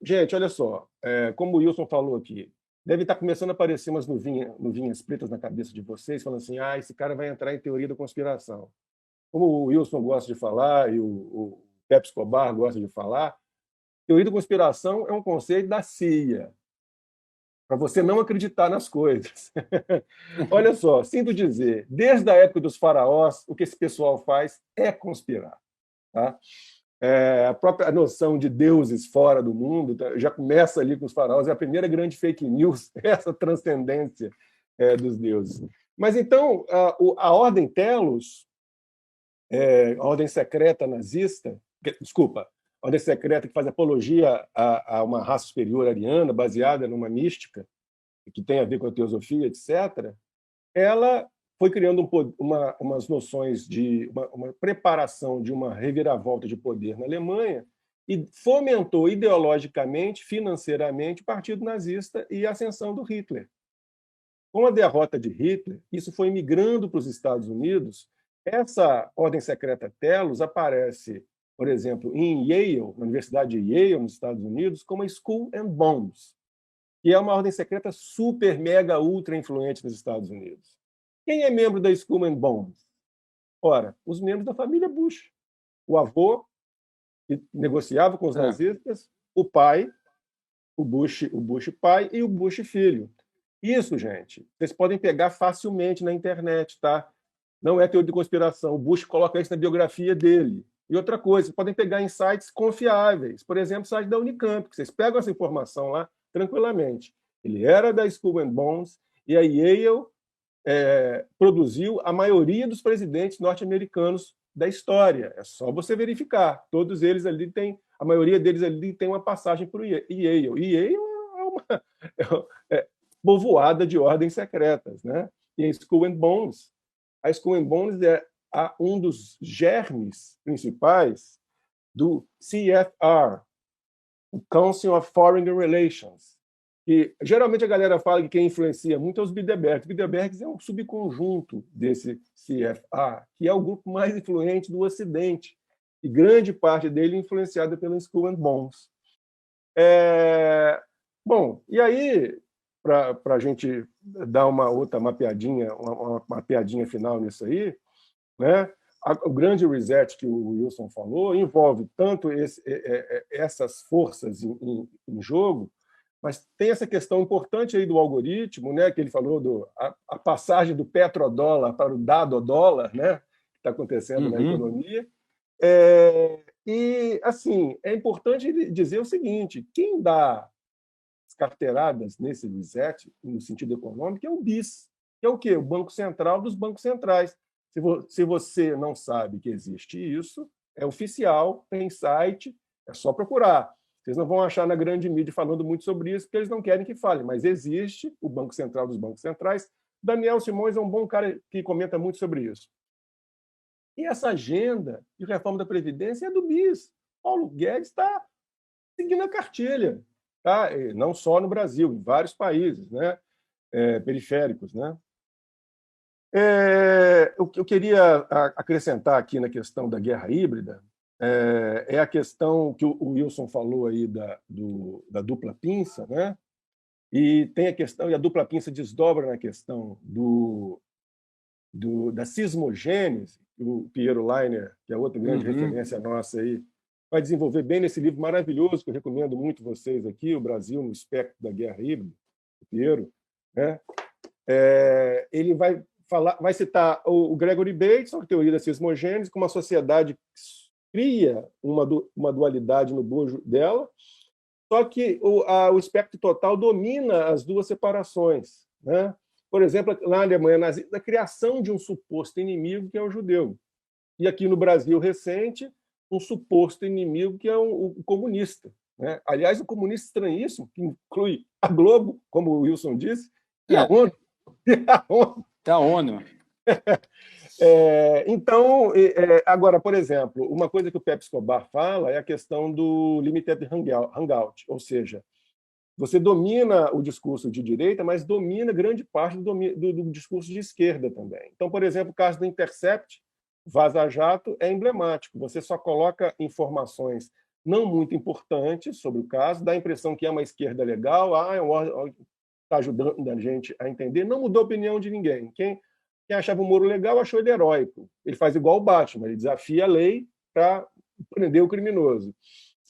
gente, olha só, como o Wilson falou aqui, deve estar começando a aparecer umas nuvinhas pretas na cabeça de vocês, falando assim, esse cara vai entrar em teoria da conspiração. Como o Wilson gosta de falar e o Pepe Escobar gosta de falar, teoria da conspiração é um conceito da CIA, para você não acreditar nas coisas. Olha só, sinto dizer, desde a época dos faraós, o que esse pessoal faz é conspirar. Tá? A própria noção de deuses fora do mundo já começa ali com os faraós, é a primeira grande fake news, essa transcendência dos deuses. Mas então, a ordem Telos, a ordem secreta nazista, desculpa, a ordem secreta que faz apologia a uma raça superior ariana, baseada numa mística, que tem a ver com a teosofia, etc., ela foi criando umas noções de uma preparação de uma reviravolta de poder na Alemanha e fomentou ideologicamente, financeiramente, o Partido Nazista e a ascensão do Hitler. Com a derrota de Hitler, isso foi migrando para os Estados Unidos. Essa ordem secreta Telos aparece, por exemplo, em Yale, na Universidade de Yale, nos Estados Unidos, como a Skull and Bones, que é uma ordem secreta super, mega, ultra influente nos Estados Unidos. Quem é membro da Skull and Bones? Ora, os membros da família Bush. O avô, que negociava com os nazistas, o pai, o Bush pai e o Bush filho. Isso, gente, vocês podem pegar facilmente na internet, tá? Não é teoria de conspiração. O Bush coloca isso na biografia dele. E outra coisa, vocês podem pegar em sites confiáveis. Por exemplo, o site da Unicamp, que vocês pegam essa informação lá tranquilamente. Ele era da Skull and Bones e a Yale produziu a maioria dos presidentes norte-americanos da história. É só você verificar. Todos eles ali têm, a maioria deles ali tem uma passagem por Yale. Yale é povoada de ordens secretas, né? E a Skull and Bones. A Skull and Bones é um dos germes principais do CFR, o Council of Foreign Relations. E geralmente a galera fala que quem influencia muito é os Bilderbergs. Bilderbergs é um subconjunto desse CFR, que é o grupo mais influente do Ocidente, e grande parte dele influenciada pelo Skull and Bones. Bom, e aí, para a gente dar uma piadinha final nisso aí, né? O grande reset que o Wilson falou envolve tanto essas forças em jogo, Mas tem essa questão importante aí do algoritmo, né, que ele falou a passagem do petrodólar para o dado dólar, né, que está acontecendo na economia. E assim é importante dizer o seguinte: quem dá as carteiradas nesse reset, no sentido econômico, é o BIS, que é o quê? O Banco Central dos bancos centrais. Se você não sabe que existe isso, é oficial, tem site, é só procurar. Vocês não vão achar na grande mídia falando muito sobre isso, porque eles não querem que fale, mas existe o Banco Central dos bancos centrais. Daniel Simões é um bom cara que comenta muito sobre isso. E essa agenda de reforma da Previdência é do BIS. Paulo Guedes está seguindo a cartilha, tá? E não só no Brasil, em vários países, né? Periféricos, né? O que eu queria acrescentar aqui na questão da guerra híbrida é a questão que o Wilson falou aí da dupla pinça, né? E tem a questão, e a dupla pinça desdobra na questão da sismogênese. O Piero Leiner, que é outra grande referência nossa aí, vai desenvolver bem nesse livro maravilhoso que eu recomendo muito vocês aqui, O Brasil no Espectro da Guerra Híbrida, o Piero, né? Ele vai citar o Gregory Bateson, a teoria da sismogênese, como uma sociedade cria uma dualidade no bojo dela, só que o espectro total domina as duas separações, né? Por exemplo, na Alemanha nazista, a criação de um suposto inimigo, que é o judeu. E aqui no Brasil recente, um suposto inimigo, que é o comunista, né? Aliás, o comunista estranhíssimo, que inclui a Globo, como o Wilson disse, e a ONU. Da ONU. Então, agora, por exemplo, uma coisa que o Pepe Escobar fala é a questão do limited hangout, ou seja, você domina o discurso de direita, mas domina grande parte do discurso de esquerda também. Então, por exemplo, o caso do Intercept, Vaza Jato, é emblemático. Você só coloca informações não muito importantes sobre o caso, dá a impressão que é uma esquerda legal, está ajudando a gente a entender, não mudou a opinião de ninguém. Quem achava o Moro legal achou ele heróico. Ele faz igual o Batman, ele desafia a lei para prender o criminoso.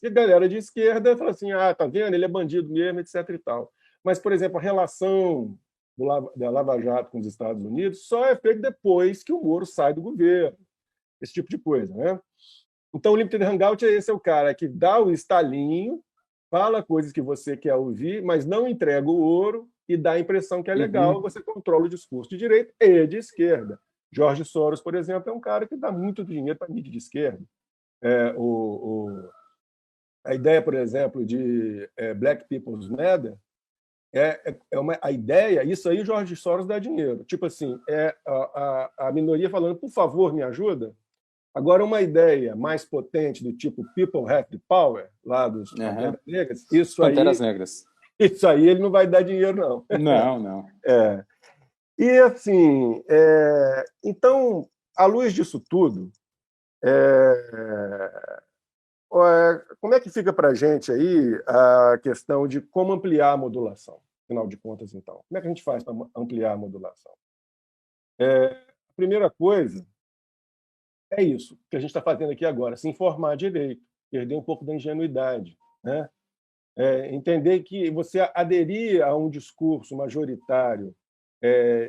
E a galera de esquerda fala assim, tá vendo, ele é bandido mesmo, etc. e tal. Mas, por exemplo, a relação da Lava Jato com os Estados Unidos só é feita depois que o Moro sai do governo. Esse tipo de coisa, né? Então, o limited hangout esse é o cara que dá o estalinho, fala coisas que você quer ouvir, mas não entrega o ouro e dá a impressão que é legal, você controla o discurso de direita e de esquerda. Jorge Soros, por exemplo, é um cara que dá muito dinheiro para a mídia de esquerda. A ideia, por exemplo, de Black People's Matter a ideia, isso aí Jorge Soros dá dinheiro. Tipo assim, a minoria falando, por favor, me ajuda. Agora, uma ideia mais potente do tipo People Have the Power, lá dos Panteras Negras, Panteras Negras. Isso aí ele não vai dar dinheiro, não. Não. E, assim, então, à luz disso tudo, como é que fica para a gente aí a questão de como ampliar a modulação, afinal de contas, então? Como é que a gente faz para ampliar a modulação? A primeira coisa é isso que a gente está fazendo aqui agora, se informar direito, perder um pouco da ingenuidade, né? Entender que você aderir a um discurso majoritário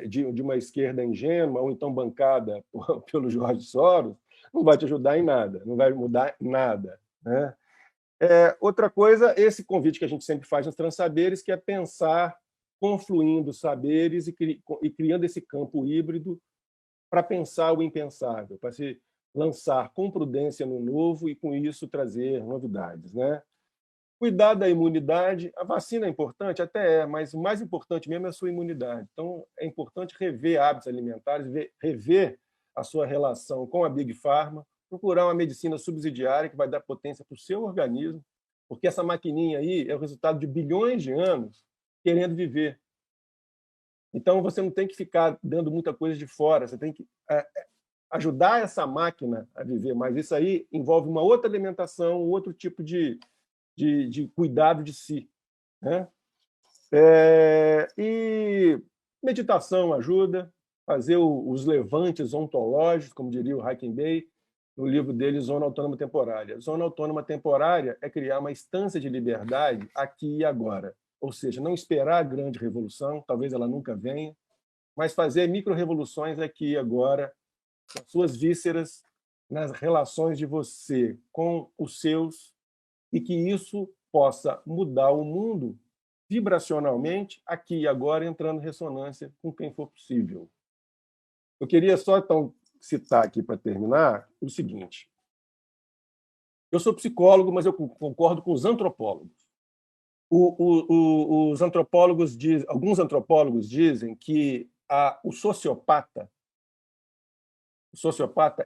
de uma esquerda ingênua ou então bancada pelo Jorge Soros não vai te ajudar em nada, não vai mudar nada, né? Outra coisa, esse convite que a gente sempre faz nos Transaberes, que é pensar confluindo saberes e criando esse campo híbrido para pensar o impensável, para se lançar com prudência no novo e, com isso, trazer novidades, né? Cuidar da imunidade. A vacina é importante? Até mas o mais importante mesmo é a sua imunidade. Então, é importante rever hábitos alimentares, rever a sua relação com a Big Pharma, procurar uma medicina subsidiária que vai dar potência para o seu organismo, porque essa maquininha aí é o resultado de bilhões de anos querendo viver. Então, você não tem que ficar dando muita coisa de fora, você tem que ajudar essa máquina a viver, mas isso aí envolve uma outra alimentação, um outro tipo de cuidado de si, né? E meditação ajuda, fazer os levantes ontológicos, como diria o Heikenberg, no livro dele, Zona Autônoma Temporária. Zona Autônoma Temporária é criar uma instância de liberdade aqui e agora. ou seja, não esperar a grande revolução, talvez ela nunca venha, mas fazer micro-revoluções aqui e agora, nas suas vísceras, nas relações de você com os seus, e que isso possa mudar o mundo vibracionalmente, aqui e agora, entrando em ressonância com quem for possível. Eu queria só, então, citar aqui, para terminar, o seguinte. Eu sou psicólogo, mas eu concordo com os antropólogos. Os antropólogos alguns antropólogos dizem que o sociopata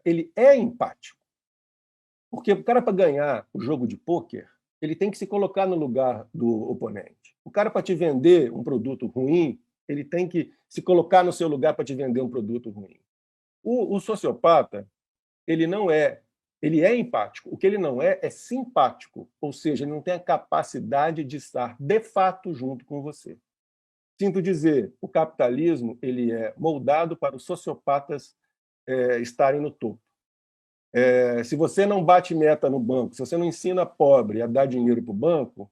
ele é empático. Porque o cara, para ganhar o jogo de pôquer, ele tem que se colocar no lugar do oponente. O cara, para te vender um produto ruim, ele tem que se colocar no seu lugar para te vender um produto ruim. O sociopata, ele é empático. O que ele não é simpático, ou seja, ele não tem a capacidade de estar de fato junto com você. Sinto dizer, o capitalismo ele é moldado para os sociopatas estarem no topo. Se você não bate meta no banco, se você não ensina pobre a dar dinheiro para o banco,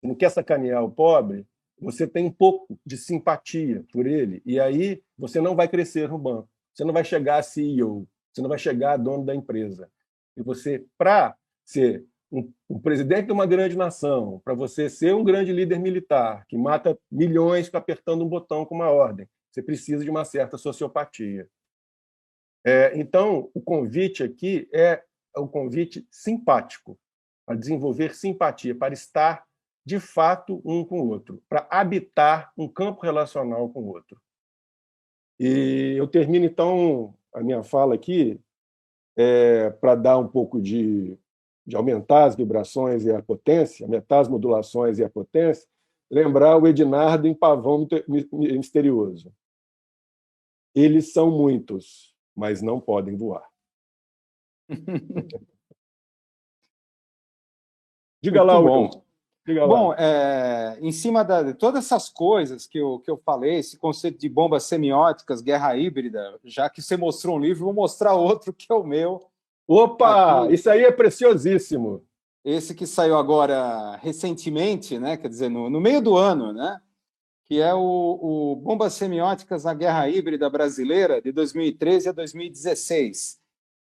não quer sacanear o pobre, você tem um pouco de simpatia por ele, e aí você não vai crescer no banco. Você não vai chegar a CEO, você não vai chegar a dono da empresa. E você, para ser um presidente de uma grande nação, para você ser um grande líder militar, que mata milhões apertando um botão com uma ordem, você precisa de uma certa sociopatia. Então, o convite aqui é um convite simpático, para desenvolver simpatia, para estar, de fato, um com o outro, para habitar um campo relacional com o outro. E eu termino, então, a minha fala aqui, para dar um pouco de aumentar as vibrações e a potência, aumentar as modulações e a potência, lembrar o Ednardo em Pavão Misterioso. Eles são muitos, mas não podem voar. Diga lá, bom. Diga lá. Bom, em cima de todas essas coisas que eu falei, esse conceito de bombas semióticas, guerra híbrida, já que você mostrou um livro, vou mostrar outro que é o meu. Opa, aqui. Isso aí é preciosíssimo. Esse que saiu agora recentemente, né? Quer dizer, no meio do ano, né? Que é o Bombas Semióticas na Guerra Híbrida Brasileira, de 2013 a 2016,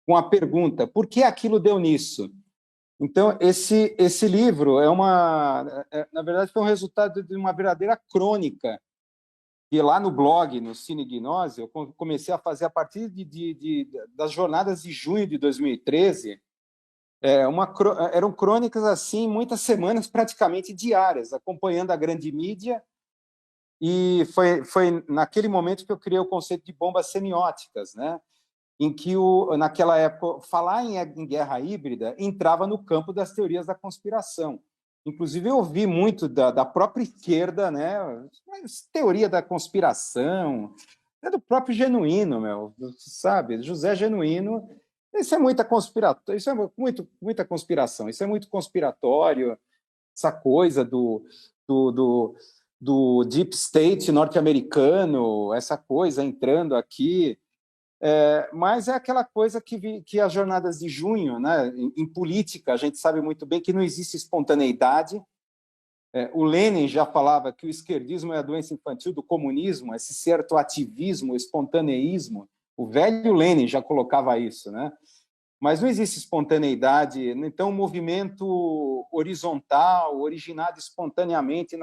com a pergunta, por que aquilo deu nisso? Então, esse livro na verdade, foi um resultado de uma verdadeira crônica, que lá no blog, no Cine Gnose, eu comecei a fazer a partir das jornadas de junho de 2013, eram crônicas assim, muitas semanas, praticamente diárias, acompanhando a grande mídia, e foi naquele momento que eu criei o conceito de bombas semióticas, né? Em que, naquela época, falar em guerra híbrida entrava no campo das teorias da conspiração. Inclusive, eu ouvi muito da própria esquerda, né? Teoria da conspiração, é do próprio Genuíno, sabe? José Genuíno, isso é muita conspiração, isso é muita conspiração, isso é muito conspiratório, essa coisa do deep state norte-americano, essa coisa entrando aqui. Mas é aquela coisa que as jornadas de junho, né, em política, a gente sabe muito bem que não existe espontaneidade. O Lenin já falava que o esquerdismo é a doença infantil do comunismo, esse certo ativismo, espontaneísmo. O velho Lenin já colocava isso, né? Mas não existe espontaneidade. Então, o movimento horizontal, originado espontaneamente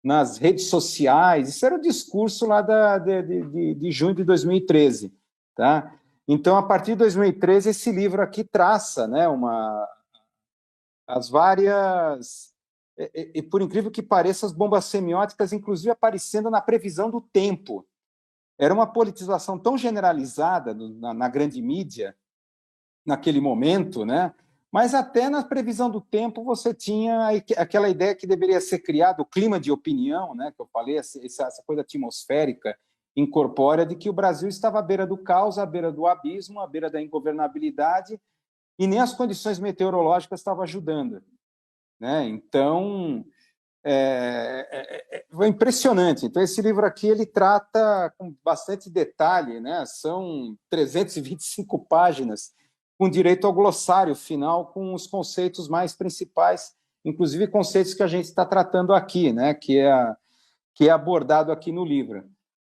nas redes sociais, isso era o discurso lá de junho de 2013. Tá? Então, a partir de 2013, esse livro aqui traça, né, as várias... E, por incrível que pareça, as bombas semióticas, inclusive, aparecendo na previsão do tempo. Era uma politização tão generalizada na grande mídia, naquele momento, né? Mas até na previsão do tempo você tinha aquela ideia que deveria ser criado o clima de opinião, né, que eu falei, essa coisa atmosférica, incorpórea, de que o Brasil estava à beira do caos, à beira do abismo, à beira da ingovernabilidade, e nem as condições meteorológicas estavam ajudando, né? Então, foi impressionante. Então, esse livro aqui ele trata com bastante detalhe, né? São 325 páginas, com direito ao glossário final, com os conceitos mais principais inclusive conceitos que a gente está tratando aqui, né? Que é abordado aqui no livro.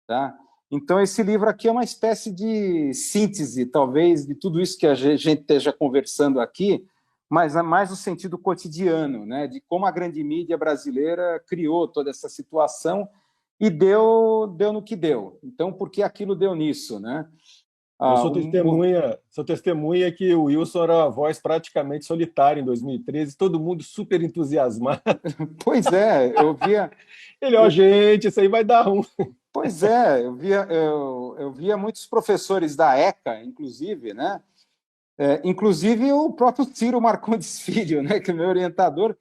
Tá? Então, esse livro aqui é uma espécie de síntese, talvez, de tudo isso que a gente esteja conversando aqui, mas é mais no sentido cotidiano, né? De como a grande mídia brasileira criou toda essa situação e deu no que deu. Então, por que aquilo deu nisso, né? Eu sou testemunha que o Wilson era uma voz praticamente solitária em 2013, todo mundo super entusiasmado. Pois é, eu via... Ele, ó, gente, isso aí vai dar ruim. Pois é, eu via muitos professores da ECA, inclusive, né? Inclusive o próprio Ciro Marcondes Filho, né? Que é meu orientador,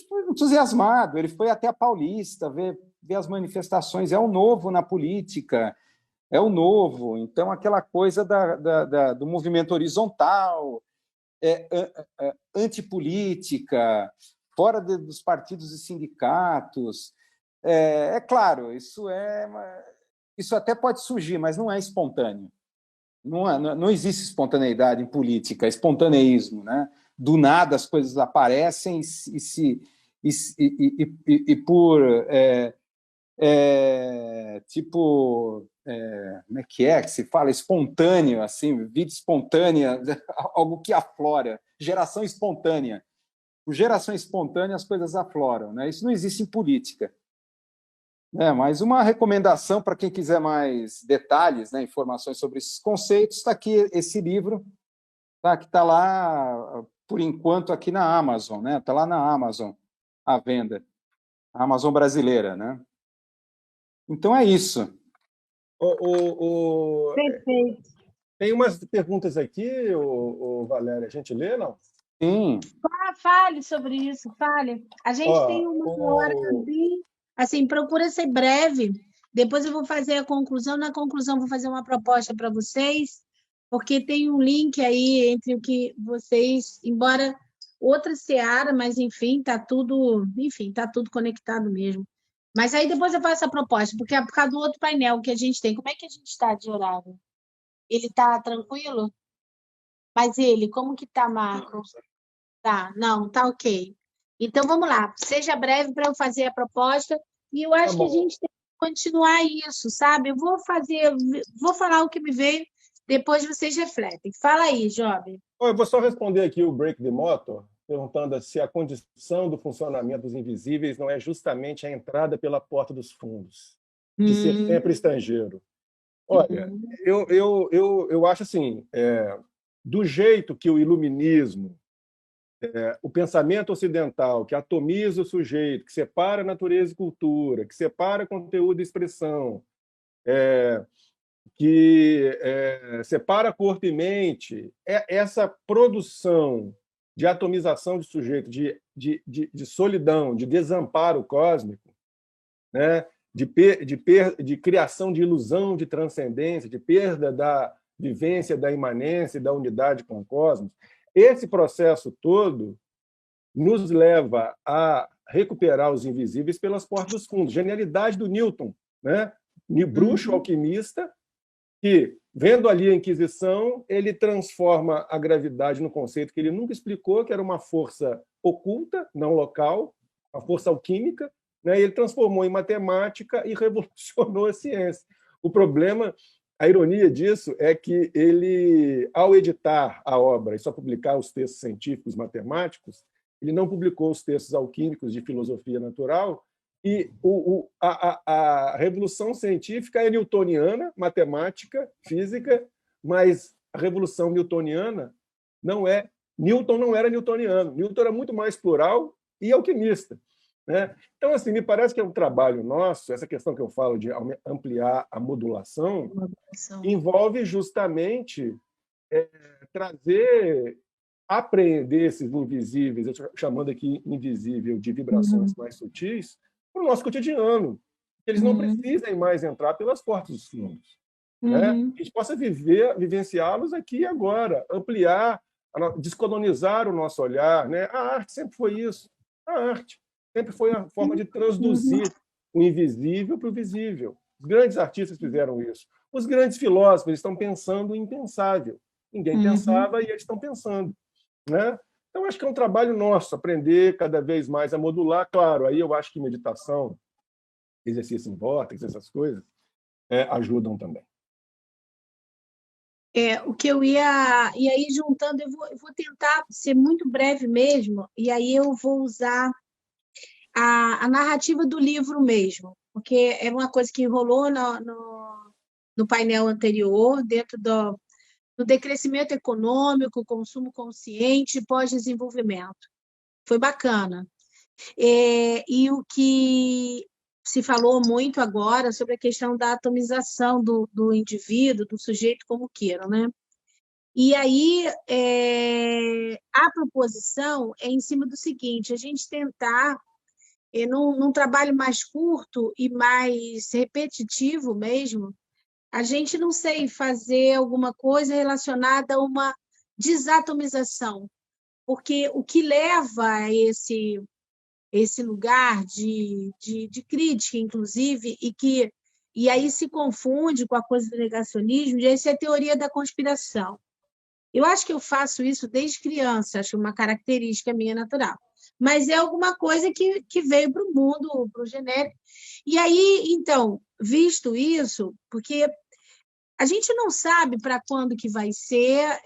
foi entusiasmado, ele foi até a Paulista ver as manifestações, é o novo na política, é o novo, então aquela coisa do movimento horizontal, antipolítica, fora dos partidos e sindicatos. Claro, isso até pode surgir, mas não é espontâneo. Não existe espontaneidade em política, espontaneísmo, né? Do nada as coisas aparecem e por tipo, como é que se fala? Espontâneo, assim, vida espontânea, algo que aflora, geração espontânea. Por geração espontânea as coisas afloram, né? Isso não existe em política. Mas uma recomendação para quem quiser mais detalhes, né, informações sobre esses conceitos, está aqui esse livro, tá, que está lá, por enquanto, aqui na Amazon, né? Está lá na Amazon à venda, a Amazon brasileira, né? Então é isso. Perfeito. Tem umas perguntas aqui, Valéria, a gente lê, não? Sim. Fale sobre isso, fale. A gente tem uma hora bem... Assim, procura ser breve. Depois eu vou fazer a conclusão. Na conclusão, vou fazer uma proposta para vocês, porque tem um link aí entre o que vocês, embora outra seara, mas enfim, está tudo conectado mesmo. Mas aí depois eu faço a proposta, porque é por causa do outro painel que a gente tem. Como é que a gente está de horário? Ele está tranquilo? Mas ele, como que está, Marcos? Tá, não, tá ok. Então, vamos lá. Seja breve para eu fazer a proposta. E eu acho que a gente tem que continuar isso, sabe? Eu vou falar o que me veio, depois vocês refletem. Fala aí, Job. Eu vou só responder aqui o Break the Motor, perguntando se a condição do funcionamento dos invisíveis não é justamente a entrada pela porta dos fundos, de ser sempre estrangeiro. Olha, eu acho assim, do jeito que o iluminismo, o pensamento ocidental, que atomiza o sujeito, que separa natureza e cultura, que separa conteúdo e expressão, que separa corpo e mente, essa produção de atomização de sujeito, de solidão, de desamparo cósmico, né? de criação de ilusão de transcendência, de perda da vivência da imanência e da unidade com o cosmos, esse processo todo nos leva a recuperar os invisíveis pelas portas dos fundos. Genialidade do Newton, né? Bruxo alquimista, que, vendo ali a Inquisição, ele transforma a gravidade no conceito que ele nunca explicou, que era uma força oculta, não local, uma força alquímica, né? E ele transformou em matemática e revolucionou a ciência. O problema, a ironia disso é que ele, ao editar a obra e só publicar os textos científicos matemáticos, ele não publicou os textos alquímicos de filosofia natural, e a revolução científica é newtoniana, matemática, física, mas a revolução newtoniana não é... Newton não era newtoniano, Newton era muito mais plural e alquimista, né? Então, assim, me parece que é um trabalho nosso, essa questão que eu falo de ampliar a modulação, envolve justamente apreender esses invisíveis, eu estou chamando aqui invisível de vibrações mais sutis, para o nosso cotidiano. Eles não precisem mais entrar pelas portas dos fundos. Né? A gente possa vivenciá-los aqui e agora, ampliar, descolonizar o nosso olhar. Né? A arte sempre foi isso. A arte sempre foi a forma de traduzir o invisível para o visível. Os grandes artistas fizeram isso. Os grandes filósofos estão pensando o impensável. Ninguém pensava e eles estão pensando. Né? Então, acho que é um trabalho nosso, aprender cada vez mais a modular. Claro, aí eu acho que meditação, exercício em vórtice, essas coisas, ajudam também. O que eu ia... E aí, juntando, eu vou tentar ser muito breve mesmo, e aí eu vou usar a narrativa do livro mesmo, porque é uma coisa que rolou no painel anterior, dentro do decrescimento econômico, consumo consciente e pós-desenvolvimento. Foi bacana. E o que se falou muito agora sobre a questão da atomização do indivíduo, do sujeito, como queiram, né? E aí, a proposição é em cima do seguinte: a gente tentar, num trabalho mais curto e mais repetitivo mesmo, a gente, não sei, fazer alguma coisa relacionada a uma desatomização, porque o que leva a esse lugar de crítica, inclusive, e aí se confunde com a coisa do negacionismo, e essa é a teoria da conspiração. Eu acho que eu faço isso desde criança, acho uma característica minha natural. Mas é alguma coisa que veio para o mundo, para o genérico. E aí, então, visto isso, porque a gente não sabe para quando que vai ser,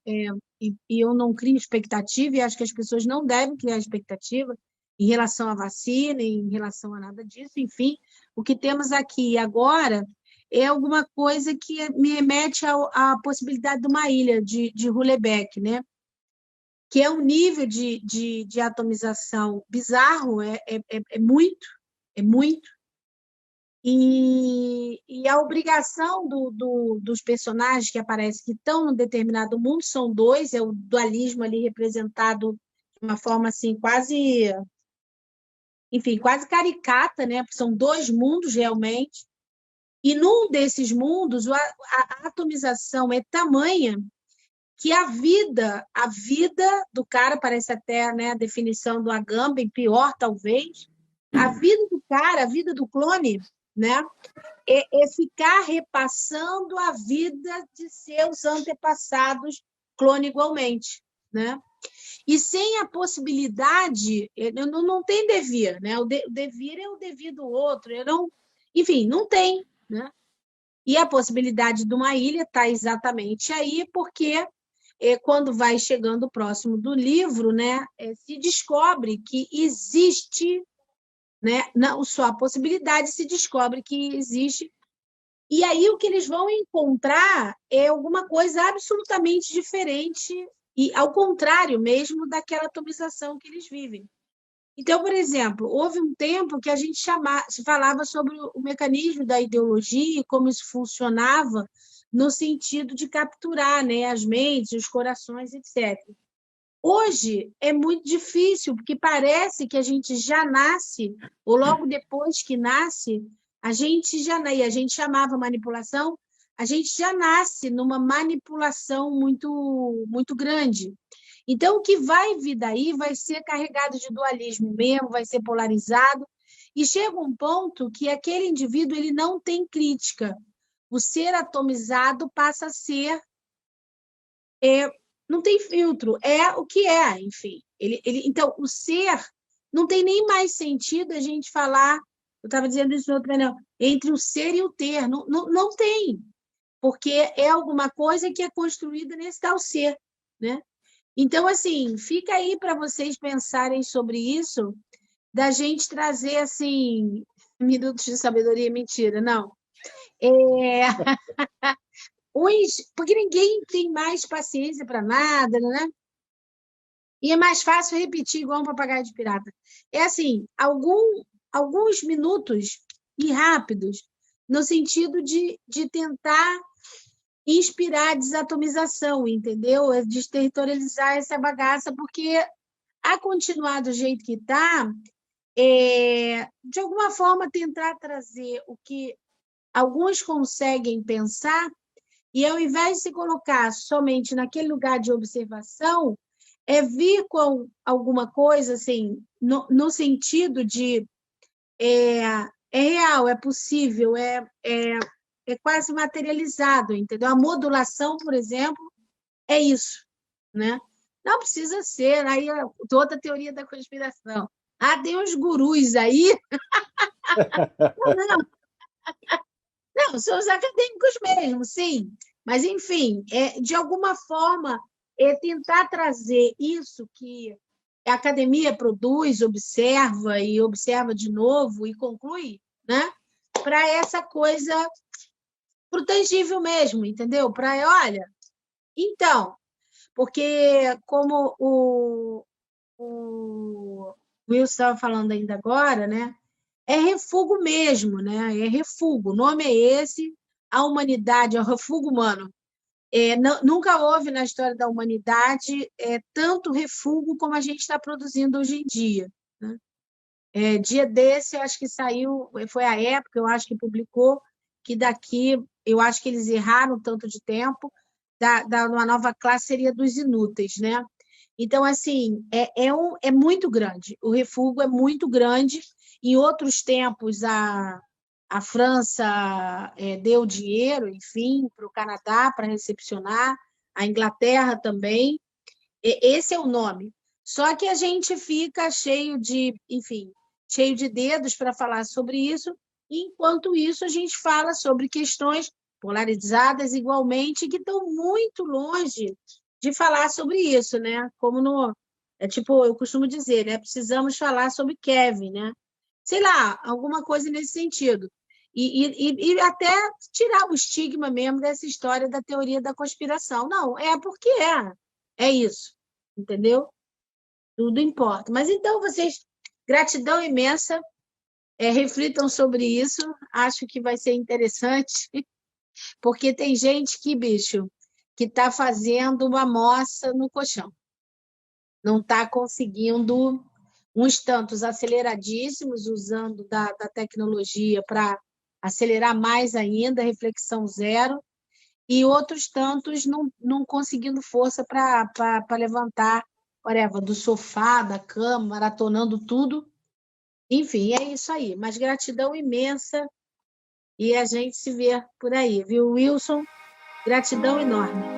e eu não crio expectativa, e acho que as pessoas não devem criar expectativa em relação à vacina, em relação a nada disso, enfim. O que temos aqui agora é alguma coisa que me remete à possibilidade de uma ilha, de Rulebeck, né? Que é um nível de atomização bizarro, é muito. E a obrigação dos personagens que aparecem, que estão num determinado mundo, são dois, é o dualismo ali representado de uma forma assim, quase, enfim, quase caricata, né? Porque são dois mundos realmente. E num desses mundos, a atomização é tamanha que a vida do cara, parece até, né, a definição do Agamben, pior talvez, a vida do cara, a vida do clone, né? É ficar repassando a vida de seus antepassados clone igualmente, né? E sem a possibilidade, não tem devir, né? O devir é o devir do outro, enfim, não tem, né? E a possibilidade de uma ilha está exatamente aí, porque quando vai chegando próximo do livro, né, se descobre que existe, né, não só a possibilidade, se descobre que existe. E aí o que eles vão encontrar é alguma coisa absolutamente diferente e ao contrário mesmo daquela atomização que eles vivem. Então, por exemplo, houve um tempo que a gente se falava sobre o mecanismo da ideologia e como isso funcionava no sentido de capturar, né, as mentes, os corações, etc. Hoje é muito difícil, porque parece que a gente já nasce, ou logo depois que nasce, a gente chamava manipulação, a gente já nasce numa manipulação muito, muito grande. Então, o que vai vir daí vai ser carregado de dualismo mesmo, vai ser polarizado, e chega um ponto que aquele indivíduo ele não tem crítica. O ser atomizado passa a ser... não tem filtro, é o que é, enfim. Então, o ser não tem nem mais sentido a gente falar, eu estava dizendo isso no outro painel, entre o ser e o ter, não tem, porque é alguma coisa que é construída nesse tal ser, né? Então, assim, fica aí para vocês pensarem sobre isso, da gente trazer, assim, minutos de sabedoria, mentira, não. Porque ninguém tem mais paciência para nada, né? E é mais fácil repetir igual um papagaio de pirata. É assim, alguns minutos e rápidos, no sentido de tentar inspirar a desatomização, entendeu? É desterritorializar essa bagaça, porque a continuar do jeito que está, de alguma forma tentar trazer o que alguns conseguem pensar, e ao invés de se colocar somente naquele lugar de observação, vir com alguma coisa assim, no sentido de real, é possível, é quase materializado, entendeu? A modulação, por exemplo, é isso, né? Não precisa ser, aí toda a teoria da conspiração. Tem uns gurus aí. Não, não, são os acadêmicos mesmo, sim. Mas, enfim, de alguma forma, tentar trazer isso que a academia produz, observa e observa de novo e conclui, né? Para essa coisa, para o tangível mesmo, entendeu? Para, olha, então, porque como o Will estava falando ainda agora, né? É refúgio mesmo, né? É refúgio. O nome é esse, a humanidade, é o refúgio humano. Nunca houve na história da humanidade tanto refúgio como a gente está produzindo hoje em dia, né? Dia desse, eu acho que saiu, foi a época, eu acho que publicou, que daqui, eu acho que eles erraram tanto de tempo, uma nova classe seria dos inúteis, né? Então, assim, é muito grande, o refúgio é muito grande. Em outros tempos, a França deu dinheiro, enfim, para o Canadá para recepcionar, a Inglaterra também. Esse é o nome. Só que a gente fica cheio de, enfim, cheio de dedos para falar sobre isso, e enquanto isso a gente fala sobre questões polarizadas igualmente que estão muito longe de falar sobre isso, né? Como tipo, eu costumo dizer, né? Precisamos falar sobre Kevin, né? Sei lá, alguma coisa nesse sentido. E até tirar o estigma mesmo dessa história da teoria da conspiração. Não, porque é isso, entendeu? Tudo importa. Mas então, vocês, gratidão imensa, reflitam sobre isso, acho que vai ser interessante, porque tem gente que, bicho, que está fazendo uma moça no colchão, não está conseguindo, uns tantos aceleradíssimos, usando da tecnologia para acelerar mais ainda, reflexão zero, e outros tantos não conseguindo força para levantar, whatever, do sofá, da cama, maratonando tudo. Enfim, é isso aí. Mas gratidão imensa e a gente se vê por aí, viu, Wilson? Gratidão enorme.